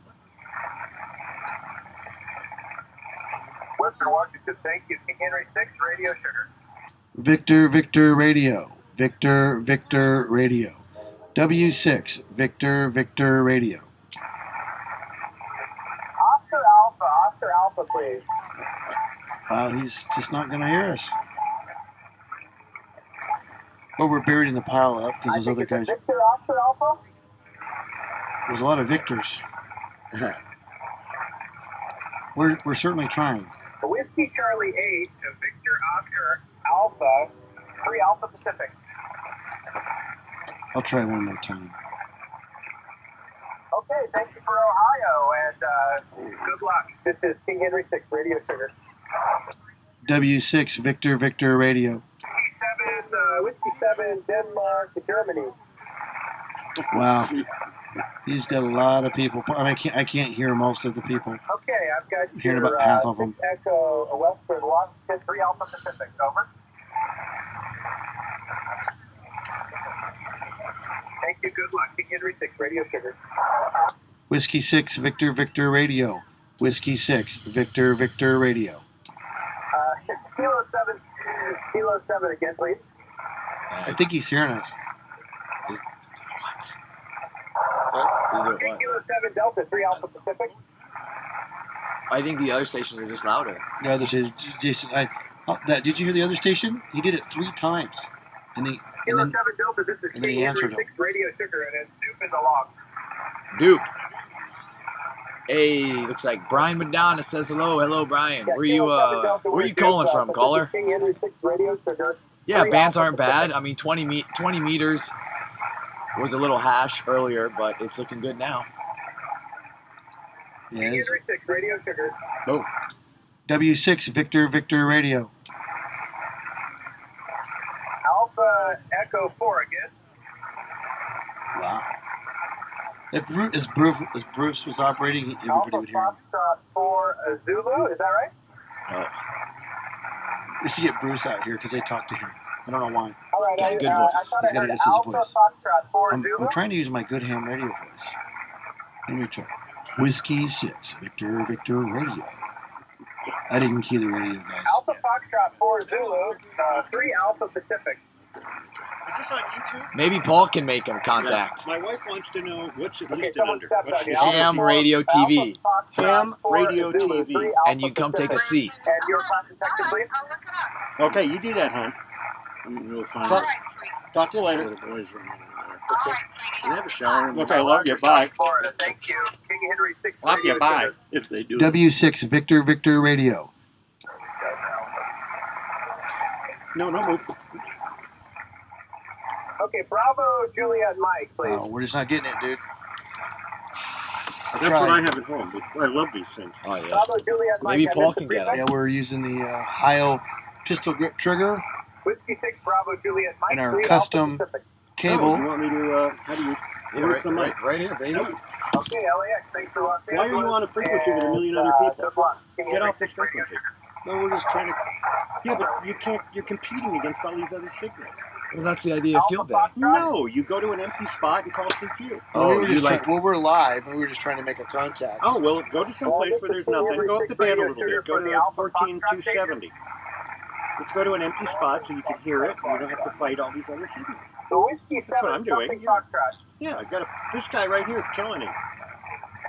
Western Washington, thank you. King Henry 6, Radio Sugar. Victor, Victor Radio. Victor, Victor Radio. W6. Victor, Victor Radio. Oscar Alpha, please. Wow, he's just not going to hear us. Oh, we're buried in the pile up because those other guys. Victor, Oscar Alpha? There's a lot of Victors. We're certainly trying. Whiskey Charlie 8, Victor Oscar Alpha, 3 Alpha Pacific. I'll try one more time. Okay, thank you for Ohio, and good luck. This is King Henry 6, Radio Sugar. W6. Victor, Victor Radio. Whiskey 7, Denmark, Germany. Wow. He's got a lot of people. I can't hear most of the people. Okay, I've got Hearing your, about half of them. Echo Western Washington, 3 Alpha Pacific. Over. Thank you. Good luck. King Henry 6, Radio Sugar. Whiskey 6. Victor, Victor Radio. Whiskey 6. Victor, Victor Radio. Kilo 7 again, please. I think he's hearing us. Just what? Just do it once. Kilo 7 Delta, 3 Alpha Pacific. I think the other stations are just louder. The other station, Jason. Did you hear the other station? He did it 3 times, and Kilo then 7 Delta, this is and then he King answered Henry him. 6, Radio Sugar, and it's Dupe in the log. Dupe. Hey, looks like Brian Madonna says hello. Hello, Brian. Where you calling from, caller? King Henry 6, Radio Sugar. Yeah, bands aren't bad. I mean, 20 meters was a little hash earlier, but it's looking good now. King yes. Henry 6, Radio Sugar. Oh, W6. Victor, Victor Radio. Alpha Echo 4 again. Wow. If Bruce was operating, everybody Alpha would hear him. Foxtrot 4 Zulu, is that right? oh. We should get Bruce out here because they talk to him. I don't know why. All right, got a good I voice. thought He's I got heard this is his Alpha voice. Foxtrot 4 I'm Zulu. trying to use my good ham radio voice. Let me try. Whiskey 6. Victor, Victor Radio. I didn't key the radio, guys. Alpha Foxtrot 4 Zulu, 3 Alpha Pacific. Is this on YouTube? Maybe Paul can make him contact. My wife wants to know what's it Okay, listed someone under. stepped on you. What- Ham Radio TV. Alpha Foxtrot Ham 4 Radio Zulu, TV. 3 And you Alpha come take a Pacific. seat. And your class detective, please. Okay, you do that, hon. We'll find Talk, out talk to you where later. the boys run over there. Do they have a shower in Look, there? I love you. Bye. Florida, thank you. King Henry 6. Love you. Radio Bye. Sugar. If they do. W6. Victor, Victor Radio. No, move. Okay, Bravo, Juliet, Mike, please. Oh, we're just not getting it, dude. That's what I have at home. I love these things. Oh yeah. Bravo Juliet Mike. Maybe Paul can get Yeah, it. we're using the Heil pistol grip trigger Whiskey 6 Bravo Juliet Mike. and our 3 custom Alpha Pacific. cable. Oh, you want me to? How do you? Yeah, Where's the mic? right here, baby. Okay, LAX. Thanks for Los Why are you Angeles, on a frequency with a million and, other people? Good luck. King Get Henry off this 6 Radio frequency. No, we're just trying to. Yeah, but you can't. You're competing against all these other signals. Well, that's the idea of field day. No, you go to an empty spot and call CQ. Oh, we were you just like? we're live, and we were just trying to make a contact. Oh well, go to some place where there's nothing. Go up the band a little bit. Go to 14270. Let's go to an empty spot so you can hear it, and you don't have to fight all these other signals. So Whiskey 7 That's what I'm doing. something Foxtrot. Yeah, I got this guy right here is killing it.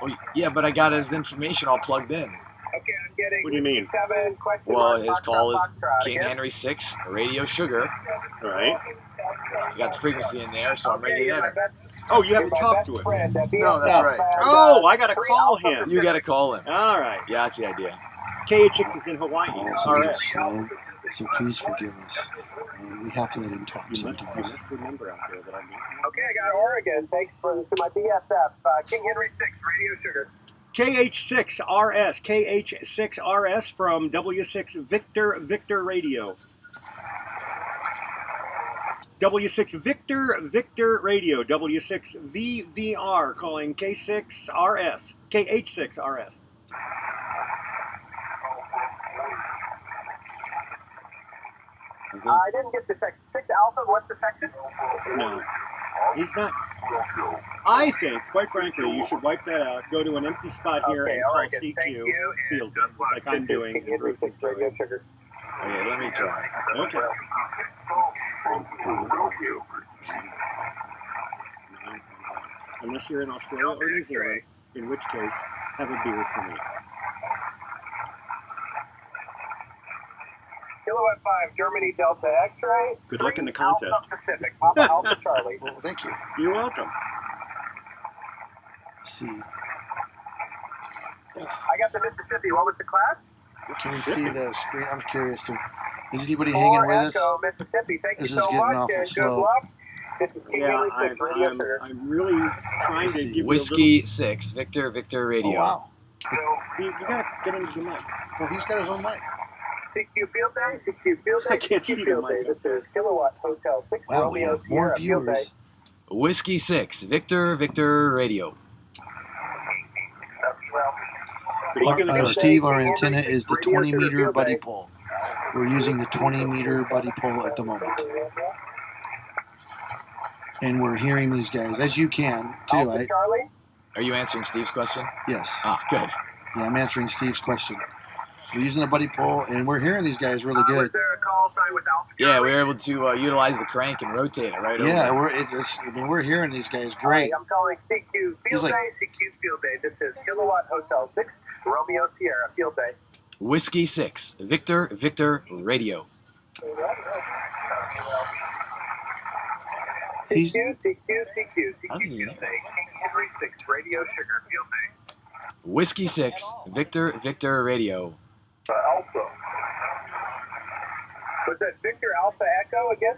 Oh, yeah, but I got his information all plugged in. Okay, I'm getting What do you mean? 7 question Well, mark, his call is Foxtrot King again. Henry 6 Radio Sugar. All right. You got the frequency in there, so I'm ready to enter. Oh, you haven't talked to him. No, that's right. Oh, I gotta call him. You got to call him. All right. Yeah, that's the idea. KH6 is in Hawaii. Also, RS. he's slow, so please forgive us. We have to let him talk You sometimes. must remember out there that I'm. Okay, I got Oregon. Thanks to my BSF. King Henry 6 Radio Sugar. KH6RS. KH6RS from W6 Victor Radio. W6 Victor Radio. W6 VVR calling K6RS. KH6RS. I didn't get the section. 6 Alpha, what's the section? No, he's not. I think, quite frankly, you should wipe that out. Go to an empty spot here Okay, and call Oregon. Thank CQ you, and field good luck. like I'm This is doing. King And Henry Bruce is 6 Radio doing. Sugar. Okay, let me try. Okay. Unless you're in Australia or New Zealand, in which case, have a beer for me. Kilowatt 5, Germany Delta X-ray. Good luck in the 3 Alpha contest. Pacific. Papa Alpha Charlie. Well, thank you. You're welcome. Let's see. I got the Mississippi. What was the class? Can we see the screen? I'm curious to. Is anybody hanging with us? Echo, Mississippi. Thank This you is so getting much, awful and slow. good luck. This is King Yeah, Henry 6 Radio Sugar. I'm really trying to Let's see. give you Whiskey 6 Victor Oh, Radio. wow. you gotta get into the mic. Oh, he's got his own mic. CQ Field Day. CQ Field Day. I can't CQ see the Field mic. Day. This is Kilowatt Hotel 6. Wow, we Romeo have more Sierra Field Day. viewers. Whiskey 6 Victor Radio. But you can Steve, our antenna is the 20-meter buddy pole. We're using the 20-meter buddy pole at the moment. And we're hearing these guys, as you can, too. Alpha Charlie. Are you answering Steve's question? Yes. Ah, good. Yeah, I'm answering Steve's question. We're using a buddy pole, and we're hearing these guys really Was good. there a call sign with Alpha Yeah, Charlie? we were able to utilize the crank and rotate it right Yeah, over. we're hearing these guys All right, great. I'm calling CQ Field like- Day. CQ Field Day. This is Kilowatt Hotel 6, Romeo Sierra Field Day. Whiskey 6 Victor Radio. He's- CQ I don't Field know. Day. King Henry 6 Radio Sugar Field Day. Whiskey 6 Victor Radio. Alpha. Was that Victor Alpha Echo again?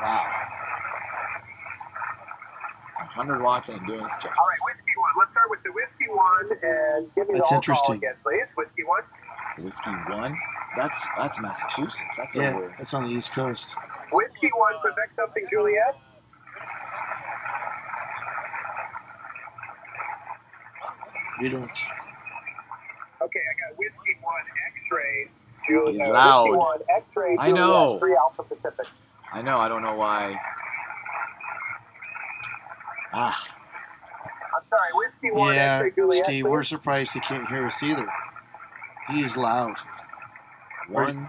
Wow. 100 watts and doing its justice. All right, Whiskey 1. Let's start with the Whiskey 1 and give me That's the all call interesting. again, please. Whiskey 1. Whiskey 1? That's Massachusetts. That's Yeah, over. that's on the East Coast. Whiskey 1, Quebec something, Juliet. We don't. Okay, I got Whiskey 1, X-ray, Juliet. He's loud. Whiskey 1, X-ray, I Juliet, know. 3 Alpha Pacific. I know, I don't know why. Ah, I'm sorry, Whiskey 1, Yeah, X-ray, Juliet. Steve, please. we're surprised he can't hear us either. He's loud. 1.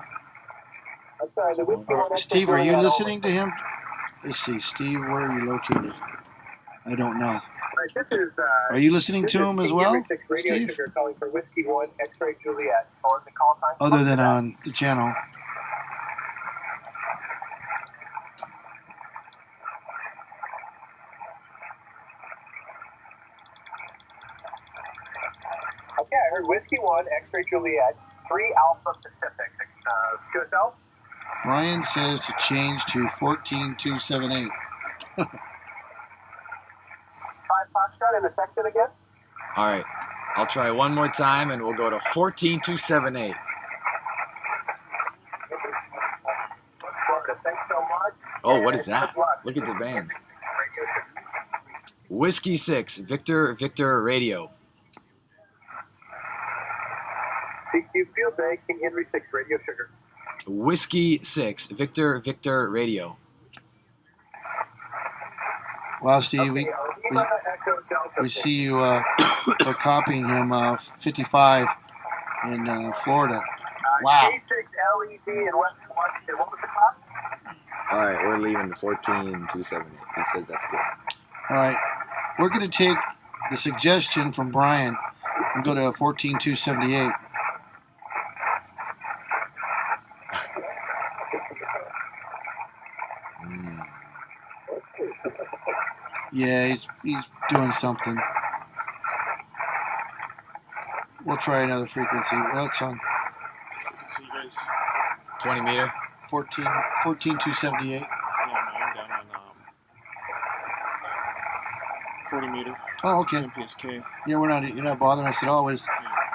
I'm sorry, the Whiskey 1, X-ray, Steve, are you Juliet, listening to him? Let's see, Steve, where are you located? I don't know. All right, this is, Are you listening this to is him as King well, Henry 6 Radio Steve? Sugar calling for Whiskey 1, X-ray, Juliet. Or the call sign. Other than on the channel. Okay, I heard Whiskey 1, X-ray, Juliet, 3 Alpha Pacific. QSL? Brian says to change to 14278. 55 Foxtrot intersection again. All right. I'll try one more time, and we'll go to 14278. Florida, thanks so much. Oh, what is And that? good luck. Look at the bands. Whiskey 6, Victor Radio. CQ Field Day, King Henry 6, Radio Sugar. Whiskey 6, Victor Radio. Wow, Steve, Okay, we Lima Echo Delta. see you are copying him 55 in Florida. Wow. G6 LED in West Washington. What was the cost? All right, we're leaving 14278. He says that's good. All right. We're going to take the suggestion from Brian and go to 14278. Yeah, he's doing something. We'll try another frequency. Well, it's on So you guys, 20 meter. 14278. yeah, no, I'm down on 40 meter Oh, okay. MPSK. Yeah, you're not bothering us at all. Was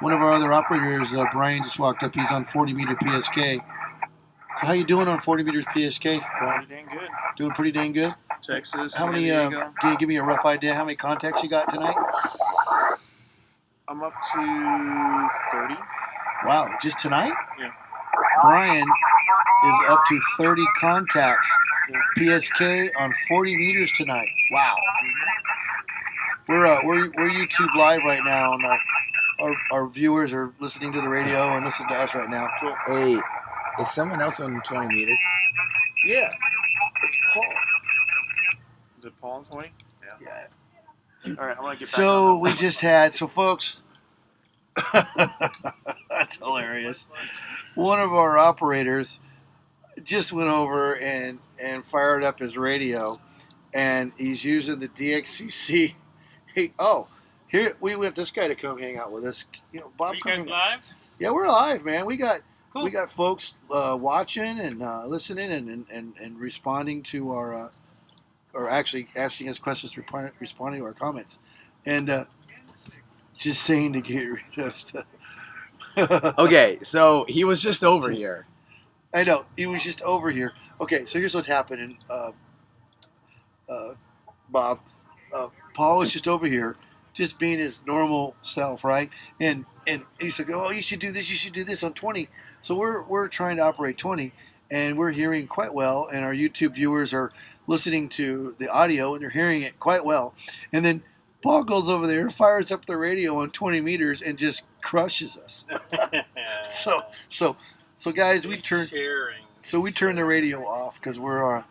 one of our other operators, Brian, just walked up. He's on 40 meter PSK. So how you doing on 40 meters PSK, Brian? Pretty dang good. Doing pretty dang good. Texas. How many? San Diego. Can you give me a rough idea how many contacts you got tonight? I'm up to 30. Wow, just tonight? Yeah. Brian is up to 30 contacts PSK on 40 meters tonight. Wow. We're YouTube live right now, and our viewers are listening to the radio and listening to us right now. Hey, is someone else on 20 meters? Yeah, it's Paul. Is it Paul 20? Yeah. All right, I'm going to get back So on we just had, folks, that's hilarious. One of our operators just went over and fired up his radio, and he's using the DXEC. Hey, here we want this guy to come hang out with us. You know, Bob. Are you guys live? Yeah, we're live, man. We got Cool. we got folks watching and listening and responding to our or actually asking us questions, responding to our comments, and just saying to get rid of the. Okay, so he was just over here. I know he was just over here. Okay, so here's what's happening, Bob. Paul was just over here, just being his normal self, right? And he said, "Oh, you should do this. You should do this on 20." So we're trying to operate 20, and we're hearing quite well, and our YouTube viewers are listening to the audio, and they're hearing it quite well. And then Paul goes over there, fires up the radio on 20 meters, and just crushes us. So guys, we turn the radio off because we're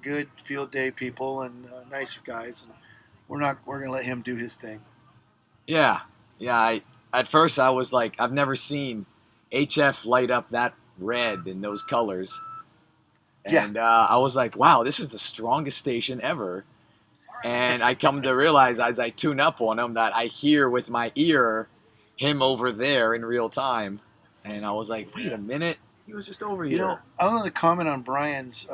good field day people and nice guys, and we're gonna let him do his thing. Yeah. At first I was like, I've never seen HF light up that red in those colors. And I was like, wow, this is the strongest station ever. And I come to realize as I tune up on him that I hear with my ear him over there in real time. And I was like, wait a minute. He was just over here. You know, I want to comment on Brian's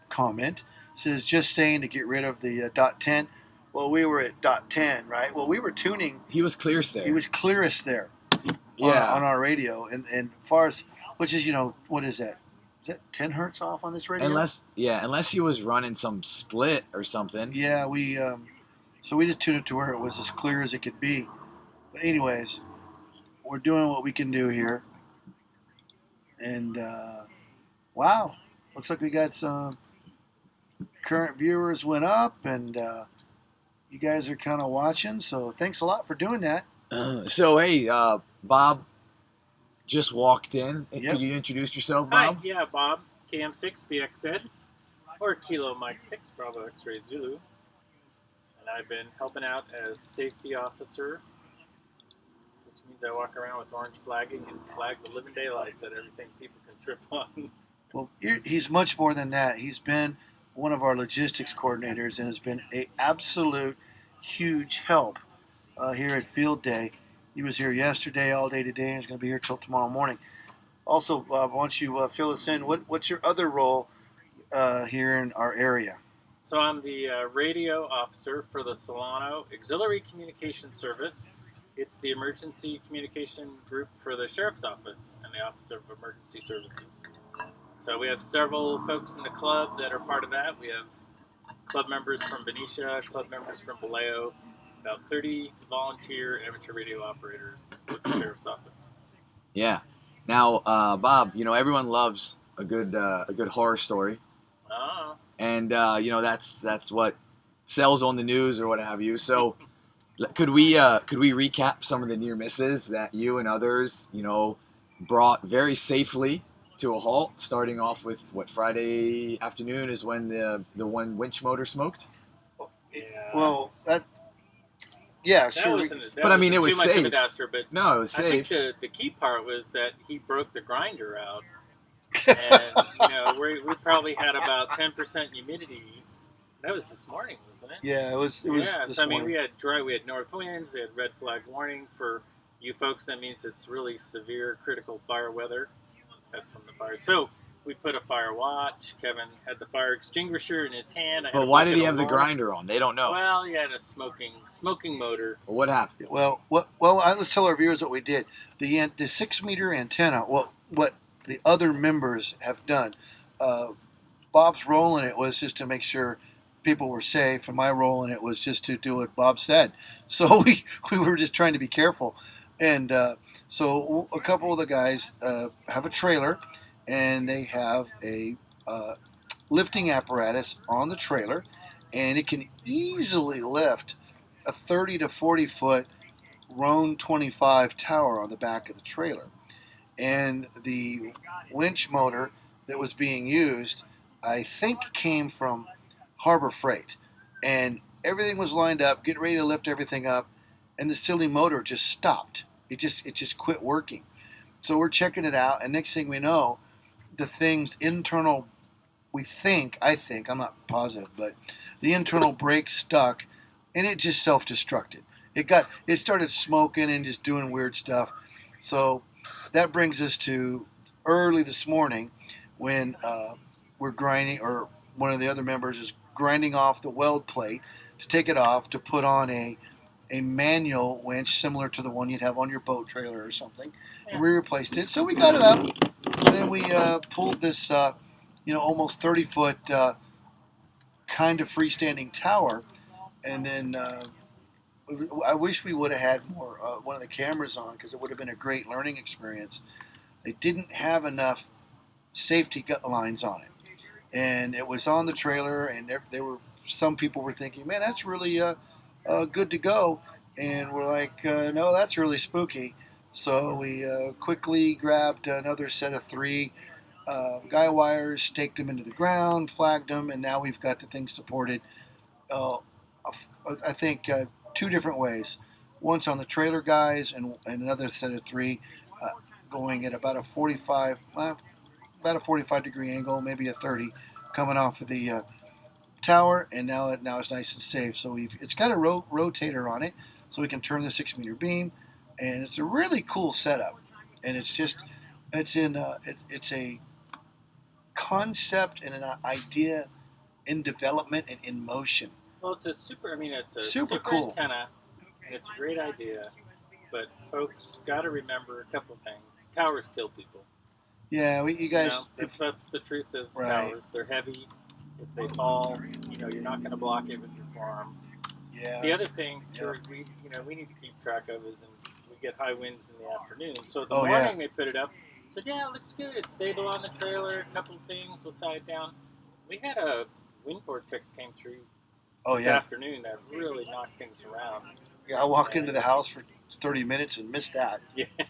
comment. It says, just saying to get rid of the dot 10. Well, we were at dot 10, right? Well, we were tuning. He was clearest there. He was clearest there. Yeah. On our radio. And far as, which is, what is that? Is that 10 hertz off on this radio? Unless he was running some split or something. Yeah, so we just tuned it to where it was as clear as it could be. But anyways, we're doing what we can do here. And, wow, looks like we got some current viewers went up, and you guys are kind of watching. So thanks a lot for doing that. So, hey, Bob just walked in. Yep. Could you introduce yourself, Hi, Bob? yeah, Bob, KM6 BXZ, or Kilo Mike 6 Bravo X-Ray Zulu, and I've been helping out as safety officer, which means I walk around with orange flagging and flag the living daylights at everything people can trip on. Well, he's much more than that. He's been one of our logistics coordinators and has been an absolute huge help here at Field Day. He was here yesterday, all day today, and he's going to be here till tomorrow morning. Also, Bob, why don't you fill us in? What's your other role here in our area? So I'm the radio officer for the Solano Auxiliary Communication Service. It's the emergency communication group for the Sheriff's Office and the Office of Emergency Services. So we have several folks in the club that are part of that. We have club members from Benicia, club members from Vallejo, about 30 volunteer amateur radio operators with the Sheriff's Office. Yeah. Now, Bob, everyone loves a good horror story, Oh. and that's what sells on the news or what have you. So, could we recap some of the near misses that you and others brought very safely to a halt? Starting off with what Friday afternoon is when the one winch motor smoked. Yeah. Well, yeah, That sure. wasn't, that But I mean, it wasn't was too much safe. of a disaster, but No, it was I think safe. the key part was that he broke the grinder out, and we probably had about 10% humidity. That was this morning, wasn't it? Yeah, it was. Yeah. This So I mean, morning. we had north winds, we had red flag warning for you folks. That means it's really severe, critical fire weather. That's when the fire. So we put a fire watch. Kevin had the fire extinguisher in his hand. I had But a why did bucket he of have the water. grinder on? They don't know. Well, he had a smoking motor. What happened? Well, let's tell our viewers what we did. The 6-meter antenna. What the other members have done. Bob's role in it was just to make sure people were safe, and my role in it was just to do what Bob said. So we were just trying to be careful, and so a couple of the guys have a trailer, and they have a lifting apparatus on the trailer, and it can easily lift a 30 to 40 foot Roan 25 tower on the back of the trailer. And the winch motor that was being used, I think, came from Harbor Freight. And everything was lined up, getting ready to lift everything up, and the silly motor just stopped. It just quit working. So we're checking it out, and next thing we know, the thing's internal, I think, I'm not positive, but the internal brake stuck, and it just self-destructed. It started smoking and just doing weird stuff. So that brings us to early this morning when we're grinding, or one of the other members is grinding off the weld plate to take it off to put on a manual winch similar to the one you'd have on your boat trailer or something. And we replaced it. So we got it up, and then we pulled this almost 30-foot kind of freestanding tower, and then I wish we would have had more one of the cameras on, because it would have been a great learning experience. They didn't have enough safety lines on it, and it was on the trailer, and some people were thinking, man, that's really good to go, and we're like, no, that's really spooky. So we quickly grabbed another set of 3 guy wires, staked them into the ground, flagged them, and now we've got the thing supported, I think, 2 different ways. Once on the trailer guys, and another set of 3 going at about a 45 degree angle, maybe a 30, coming off of the tower, and now it's nice and safe. So it's got a rotator on it, so we can turn the 6-meter beam, and it's a really cool setup. And it's a concept and an idea in development and in motion. Well, it's a super Super cool antenna, and it's a great idea, but folks got to remember a couple things. Towers kill people. Yeah, you guys. That's the truth of right. Towers. They're heavy. If they fall, you're not going to block it with your forearm. Yeah. The other thing we need to keep track of is we get high winds in the afternoon. So the morning they put it up, said, yeah, it looks good. It's stable on the trailer. A couple of things, we'll tie it down. We had a wind vortex came through this afternoon that really knocked things around. Yeah, I walked into the house for 30 minutes and missed that. Yeah. I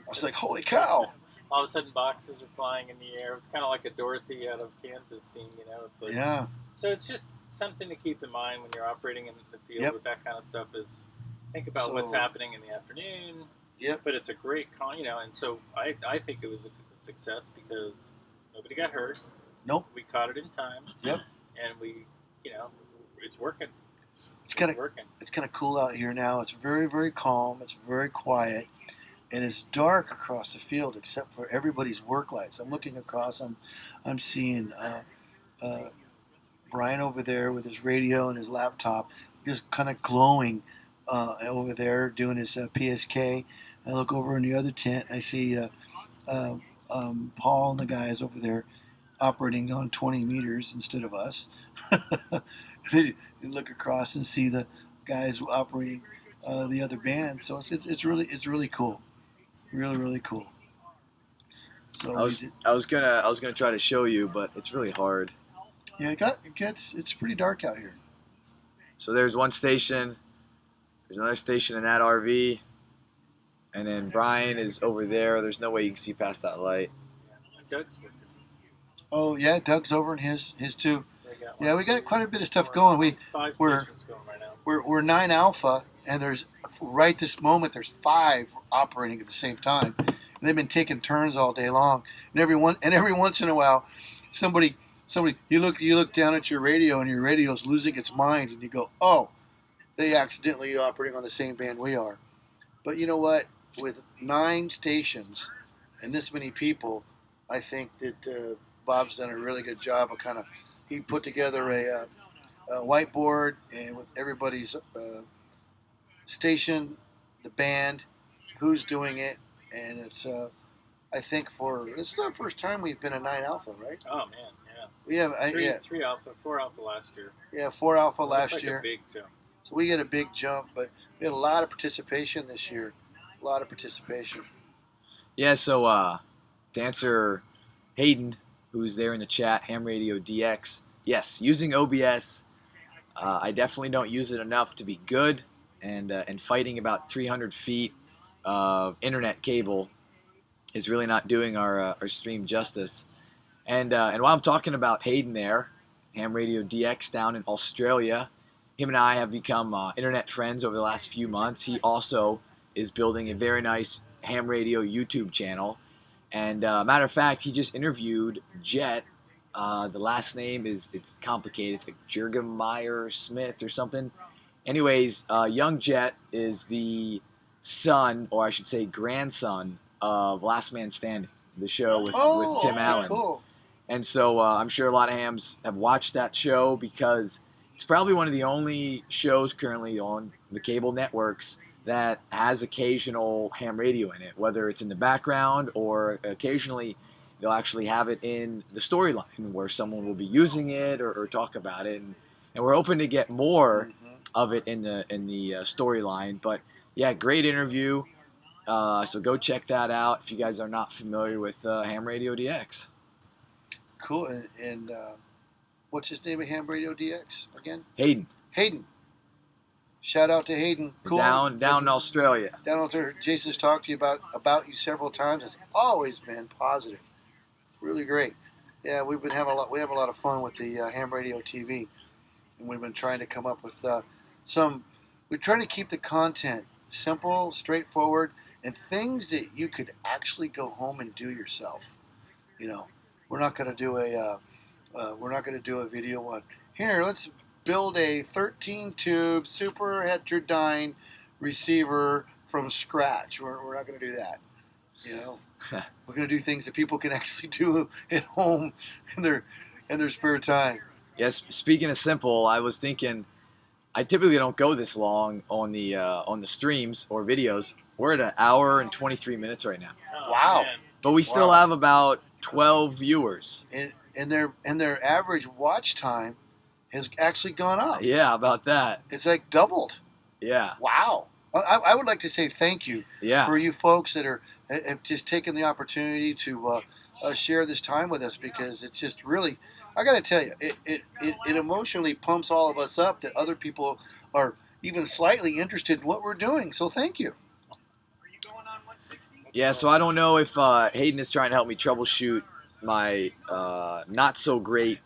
was like, holy cow. All of a sudden, boxes are flying in the air. It's kind of like a Dorothy out of Kansas scene, It's like, yeah. So it's just something to keep in mind when you're operating in the field with that kind of stuff. Is think about what's happening in the afternoon. Yep. But it's a great and so I think it was a success because nobody got hurt. Nope. We caught it in time. Yep. And we, it's working. It's kind of cool out here now. It's very, very calm. It's very quiet. And it's dark across the field except for everybody's work lights. I'm looking across. I'm seeing Brian over there with his radio and his laptop, just kind of glowing over there doing his PSK. I look over in the other tent. I see Paul and the guys over there operating on 20 meters instead of us. You look across and see the guys operating the other band. So it's really cool, really cool. So I was gonna try to show you, but it's really hard. yeah, it's pretty dark out here. So there's one station, there's another station in that RV, and then Brian is over there. There's no way you can see past that light. Oh yeah, Doug's over in his too. So Yeah, we got quite a bit of stuff going. We're stations going right now. we're 9 Alpha, and there's right this moment there's 5 operating at the same time. And they've been taking turns all day long, and every once in a while, somebody you look down at your radio and your radio's losing its mind, and you go, oh, they accidentally operating on the same band we are. But you know what? With 9 stations and this many people, I think that Bob's done a really good job of he put together a whiteboard and with everybody's station, the band, who's doing it, and it's I think this is our first time we've been a 9 Alpha, right? Oh man, yeah. We have 3 Alpha, 4 Alpha last year. Yeah, 4 Alpha So last like year. A big jump. So we get a big jump, but we had a lot of participation this year. A lot of participation. Yeah, so to answer Hayden, who's there in the chat, Ham Radio DX, yes, using OBS, I definitely don't use it enough to be good, and fighting about 300 feet of internet cable is really not doing our stream justice. And while I'm talking about Hayden there, Ham Radio DX down in Australia, him and I have become internet friends over the last few months. He also is building a very nice ham radio YouTube channel. And matter of fact, he just interviewed Jet. The last name it's complicated. It's like Jergemeyer Smith or something. Anyways, young Jet is the son, or I should say grandson, of Last Man Standing, the show with Tim Allen. Cool. And so I'm sure a lot of hams have watched that show because it's probably one of the only shows currently on the cable networks that has occasional ham radio in it, whether it's in the background or occasionally they'll actually have it in the storyline where someone will be using it or talk about it. And we're hoping to get more of it in the storyline. But yeah, great interview. So go check that out if you guys are not familiar with Ham Radio DX. Cool. And what's his name at Ham Radio DX again? Hayden. Shout out to Hayden. Cool. Down in Australia. Down in Australia. Jason's talked to you about you several times. It's always been positive. Really great. Yeah, we have a lot of fun with the Ham Radio TV, and we've been trying to come up with we're trying to keep the content simple, straightforward, and things that you could actually go home and do yourself. You know, we're not going to do a video on here. Let's build a 13-tube super heterodyne receiver from scratch. We're not going to do that. You know, we're going to do things that people can actually do at home in their spare time. Yes. Speaking of simple, I was thinking, I typically don't go this long on the streams or videos. We're at 1 hour and 23 minutes right now. Oh, Wow. man. But we still have about 12 viewers. And their average watch time has actually gone up. Yeah, about that. It's like doubled. Yeah. Wow. I would like to say thank you Yeah. for you folks that have just taken the opportunity to share this time with us, because it's just really, I got to tell you, it emotionally pumps all of us up that other people are even slightly interested in what we're doing. So thank you. Yeah, so I don't know if Hayden is trying to help me troubleshoot my not so great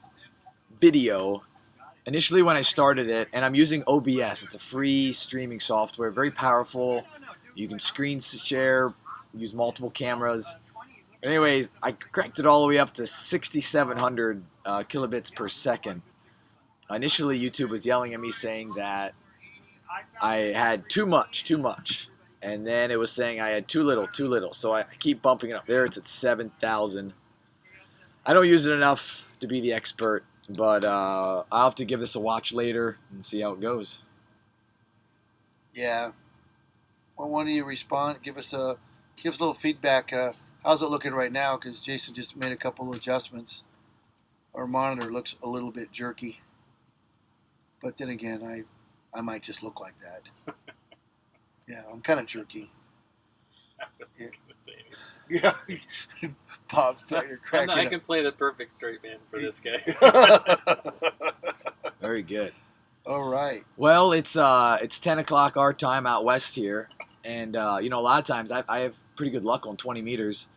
video. Initially when I started it, and I'm using OBS, it's a free streaming software, very powerful. You can screen share, use multiple cameras. But anyways, I cranked it all the way up to 6,700 kilobits per second. Initially, YouTube was yelling at me saying that I had too much. And then it was saying I had too little. So I keep bumping it up. There it's at 7,000. I don't use it enough to be the expert. But I'll have to give this a watch later and see how it goes. Yeah. Well, why don't you respond? Give us a little feedback. How's it looking right now? Because Jason just made a couple of adjustments. Our monitor looks a little bit jerky. But then again, I might just look like that. Yeah, I'm kind of jerky. Yeah. Bob, you're cracking I up. can play the perfect straight man for this guy. Very good. All right. Well, it's 10 o'clock our time out west here, and a lot of times I have pretty good luck on 20 meters.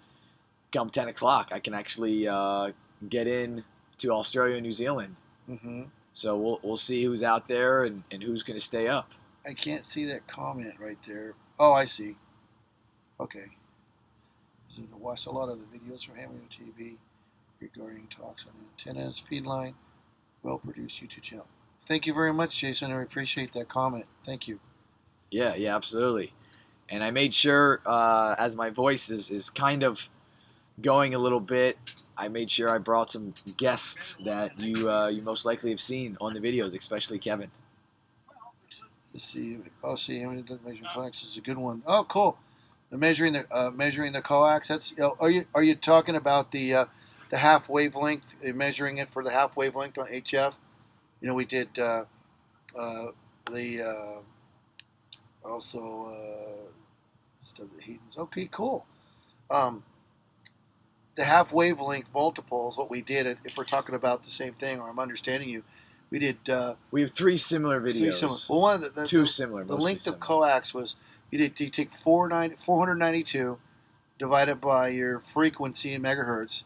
Come 10 o'clock, I can actually get in to Australia and New Zealand. Mm-hmm. So we'll see who's out there and who's going to stay up. I can't see that comment right there. Oh, I see. Okay. So I watched a lot of the videos from Hammer TV regarding talks on antennas, feed line, well-produced YouTube channel. Thank you very much, Jason. I appreciate that comment. Thank you. Yeah, absolutely. And I made sure, as my voice is kind of going a little bit, I made sure I brought some guests that you most likely have seen on the videos, especially Kevin. Let's see. Oh, see, how many measuring coax is a good one. Oh, cool. The measuring the coax. That's. Are you talking about the half wavelength? Measuring it for the half wavelength on HF. We did also stuff the Heaton's. Okay, cool. The half wavelength multiples. What we did, if we're talking about the same thing, or I'm understanding you, we did. We have three similar videos. Three similar. Well, one of two similar. The length of coax was you take 492 divided by your frequency in megahertz.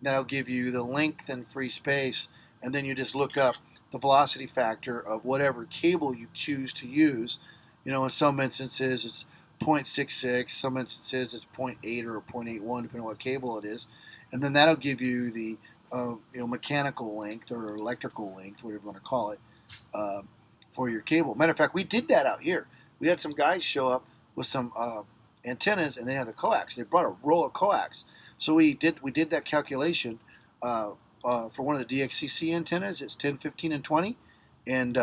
That'll give you the length and free space, and then you just look up the velocity factor of whatever cable you choose to use. In some instances it's 0.66, some instances it's 0.8 or 0.81, depending on what cable it is, and then that'll give you the mechanical length or electrical length, whatever you want to call it, for your cable. Matter of fact, we did that out here. We had some guys show up with some antennas, and they had the coax. They brought a roll of coax, so we did that calculation. For one of the DXEC antennas, it's 10, 15, and 20. And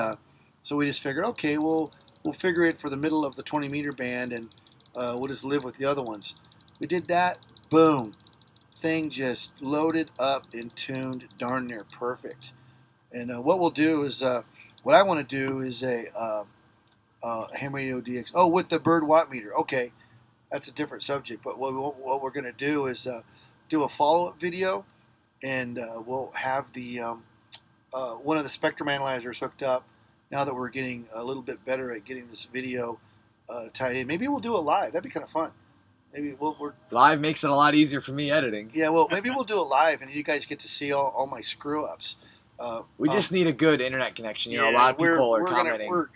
so we just figured, okay, we'll figure it for the middle of the 20-meter band, and we'll just live with the other ones. We did that. Boom. Thing just loaded up and tuned darn near perfect. And what we'll do is, what I want to do is a ham radio DX. Oh, with the bird watt meter. Okay, that's a different subject. But what we're going to do is do a follow-up video. And we'll have the one of the spectrum analyzers hooked up. Now that we're getting a little bit better at getting this video tied in, maybe we'll do it live. That'd be kind of fun. Maybe we're live makes it a lot easier for me editing. Yeah, well, maybe we'll do it live, and you guys get to see all my screw ups. We just need a good internet connection. A lot of people are commenting.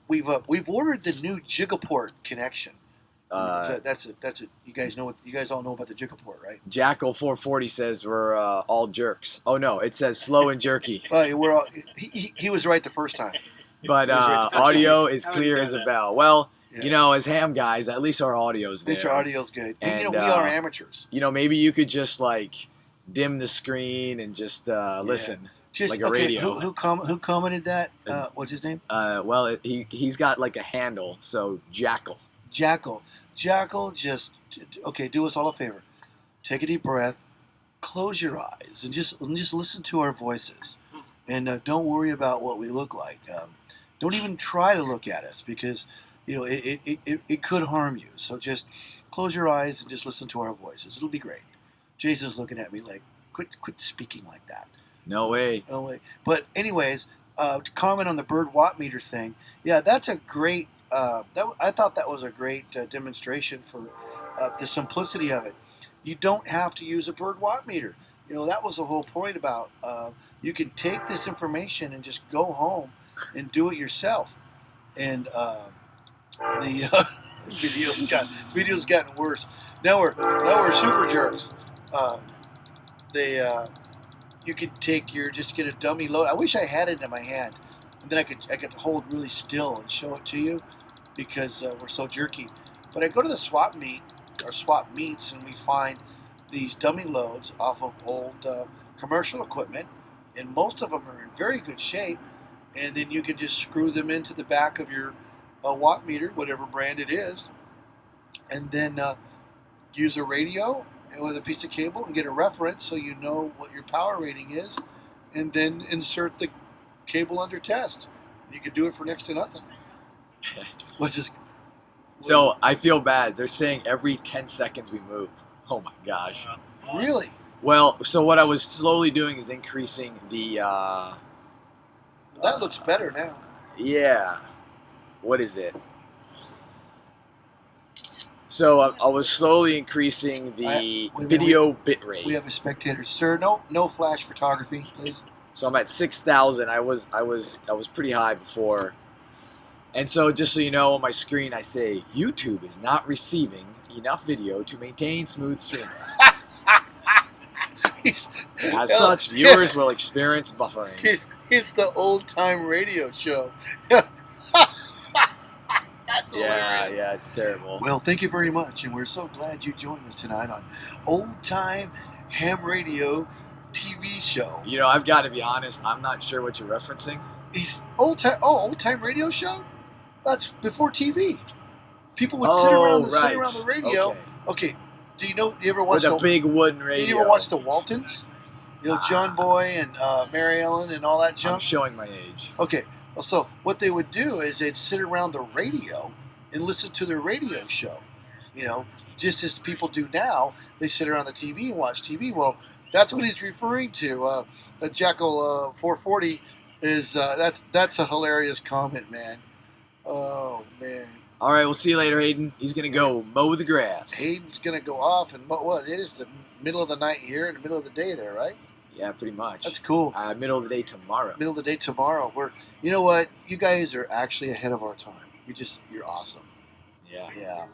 We've ordered the new Gigaport connection. That's you guys all know about the Gigaport, right? Jackal 440 says we're all jerks. Oh no, it says slow and jerky. We're all, he was right the first time. But audio is clear as a bell. Well, as ham guys, at least our audio's there. At least our audio's good. And we are amateurs. Maybe you could just dim the screen and just listen. Just, like a radio. Who commented that? What's his name? Well, he's got a handle. So Jackal, just do us all a favor. Take a deep breath, close your eyes, and just listen to our voices. And don't worry about what we look like. Don't even try to look at us because it could harm you. So just close your eyes and just listen to our voices. It'll be great. Jason's looking at me like, quit speaking like that. No way. But anyways, to comment on the bird watt meter thing, yeah, that's a great. I thought that was a great demonstration for the simplicity of it. You don't have to use a bird watt meter. That was the whole point about. You can take this information and just go home and do it yourself. And the video's gotten worse. Now we're super jerks. You could get a dummy load. I wish I had it in my hand, and then I could hold really still and show it to you, because we're so jerky. But I go to the swap meet or swap meets, and we find these dummy loads off of old commercial equipment, and most of them are in very good shape. And then you can just screw them into the back of your watt meter, whatever brand it is, and then use a radio with a piece of cable and get a reference so you know what your power rating is, and then insert the cable under test. You can do it for next to nothing. Which is So I feel bad. They're saying every 10 seconds we move. Oh my gosh. really. Well, so what I was slowly doing is increasing the. That looks better now. Yeah. What is it? So I was slowly increasing the video bit rate. We have a spectator, sir. No flash photography, please. So I'm at 6,000. I was pretty high before. And so just so you know, on my screen I say YouTube is not receiving enough video to maintain smooth streaming. As such, viewers will experience buffering. It's the old time radio show. That's hilarious. Yeah, it's terrible. Well, thank you very much, and we're so glad you joined us tonight on Old Time Ham Radio TV show. You know, I've got to be honest. I'm not sure what you're referencing. He's old time radio show. That's before TV. People would sit around the radio. Okay. Do you ever watch with a big wooden radio? Do you ever watch the Waltons? You know, John Boy and Mary Ellen and all that junk. I'm showing my age. Okay. Well, so what they would do is they'd sit around the radio and listen to their radio show. You know, just as people do now, they sit around the TV and watch TV. Well, that's what he's referring to. Jackal 440 is that's a hilarious comment, man. Oh man. All right, we'll see you later, Hayden. He's gonna go mow the grass. Hayden's gonna go off and mow. It is the middle of the night here and the middle of the day there, right? Yeah, pretty much. That's cool. Middle of the day tomorrow. Middle of the day tomorrow. You know what? You guys are actually ahead of our time. You're awesome. Yeah. Yeah.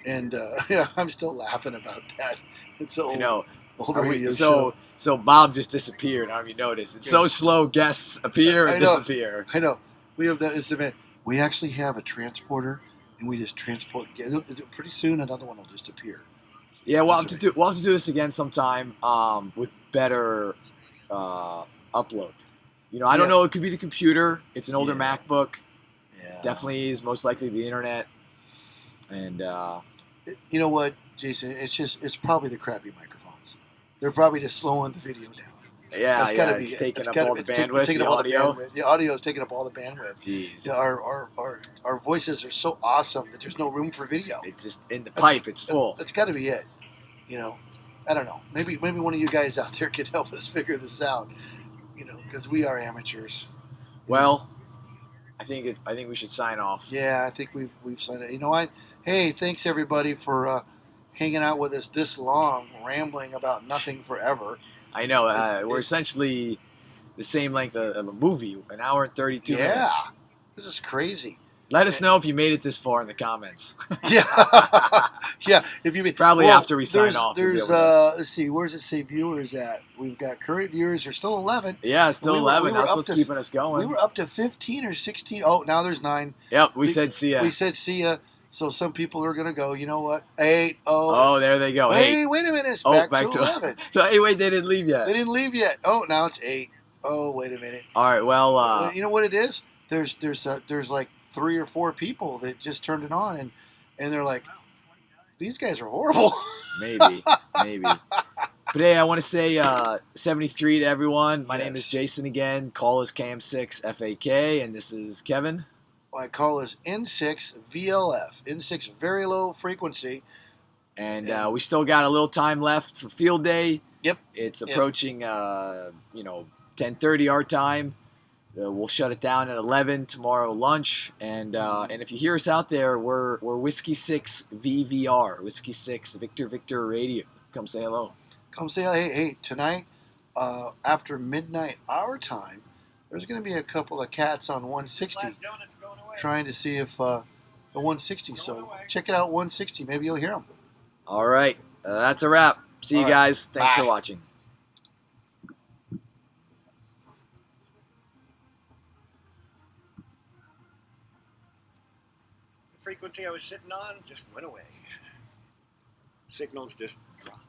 And yeah, I'm still laughing about that. It's an old radio show. So Bob just disappeared. I don't know if you noticed. It's so slow. Guests appear and disappear. I know. We have that instrument. We actually have a transporter, and we just transport. Pretty soon, another one will just appear. Yeah, we'll have to do this again sometime with better upload. You know, I don't know. It could be the computer. It's an older MacBook. Yeah. Definitely is most likely the internet. And you know what, Jason? It's probably the crappy microphones. They're probably just slowing the video down. Yeah, it's taking up all the bandwidth. The audio. The audio is taking up all the bandwidth. Jeez. Yeah, our voices are so awesome that there's no room for video. It's just in the pipe. It's full. That's got to be it. You know, I don't know. Maybe one of you guys out there can help us figure this out. You know, because we are amateurs. Well, I think we should sign off. Yeah, I think we've signed it. You know what? Hey, thanks everybody for hanging out with us this long, rambling about nothing forever. I know. We're essentially the same length of a movie, an hour and 32 minutes. Yeah, this is crazy. Let us know if you made it this far in the comments. Yeah, yeah. If you probably after we sign off. There's let's see, where does it say viewers at? We've got current viewers are still 11. Yeah, still 11. That's what's keeping us going. We were up to 15 or 16. Oh, now there's 9. Yep, we said see ya. We said see ya. So some people are gonna go. You know what? 8. Oh, there they go. Hey, wait a minute. It's back to 11. So hey, wait, they didn't leave yet. They didn't leave yet. Oh, now it's 8. Oh, wait a minute. All right. Well, you know what it is? There's like 3 or 4 people that just turned it on, and they're like, these guys are horrible. Maybe. But hey, I want to say 73 to everyone. My name is Jason again. Call is KM6FAK, and this is Kevin. My call is N6 VLF. N6 very low frequency. And we still got a little time left for field day. Yep. It's approaching 10:30 our time. We'll shut it down at 11 tomorrow lunch. And if you hear us out there, we're Whiskey 6 VVR, Whiskey 6 Victor Radio. Come say hello. Come say hey tonight after midnight our time. There's going to be a couple of cats on 160 trying to see if the 160. So check it out, 160. Maybe you'll hear them. All right. That's a wrap. See you guys. Thanks for watching. The frequency I was sitting on just went away. Signals just dropped.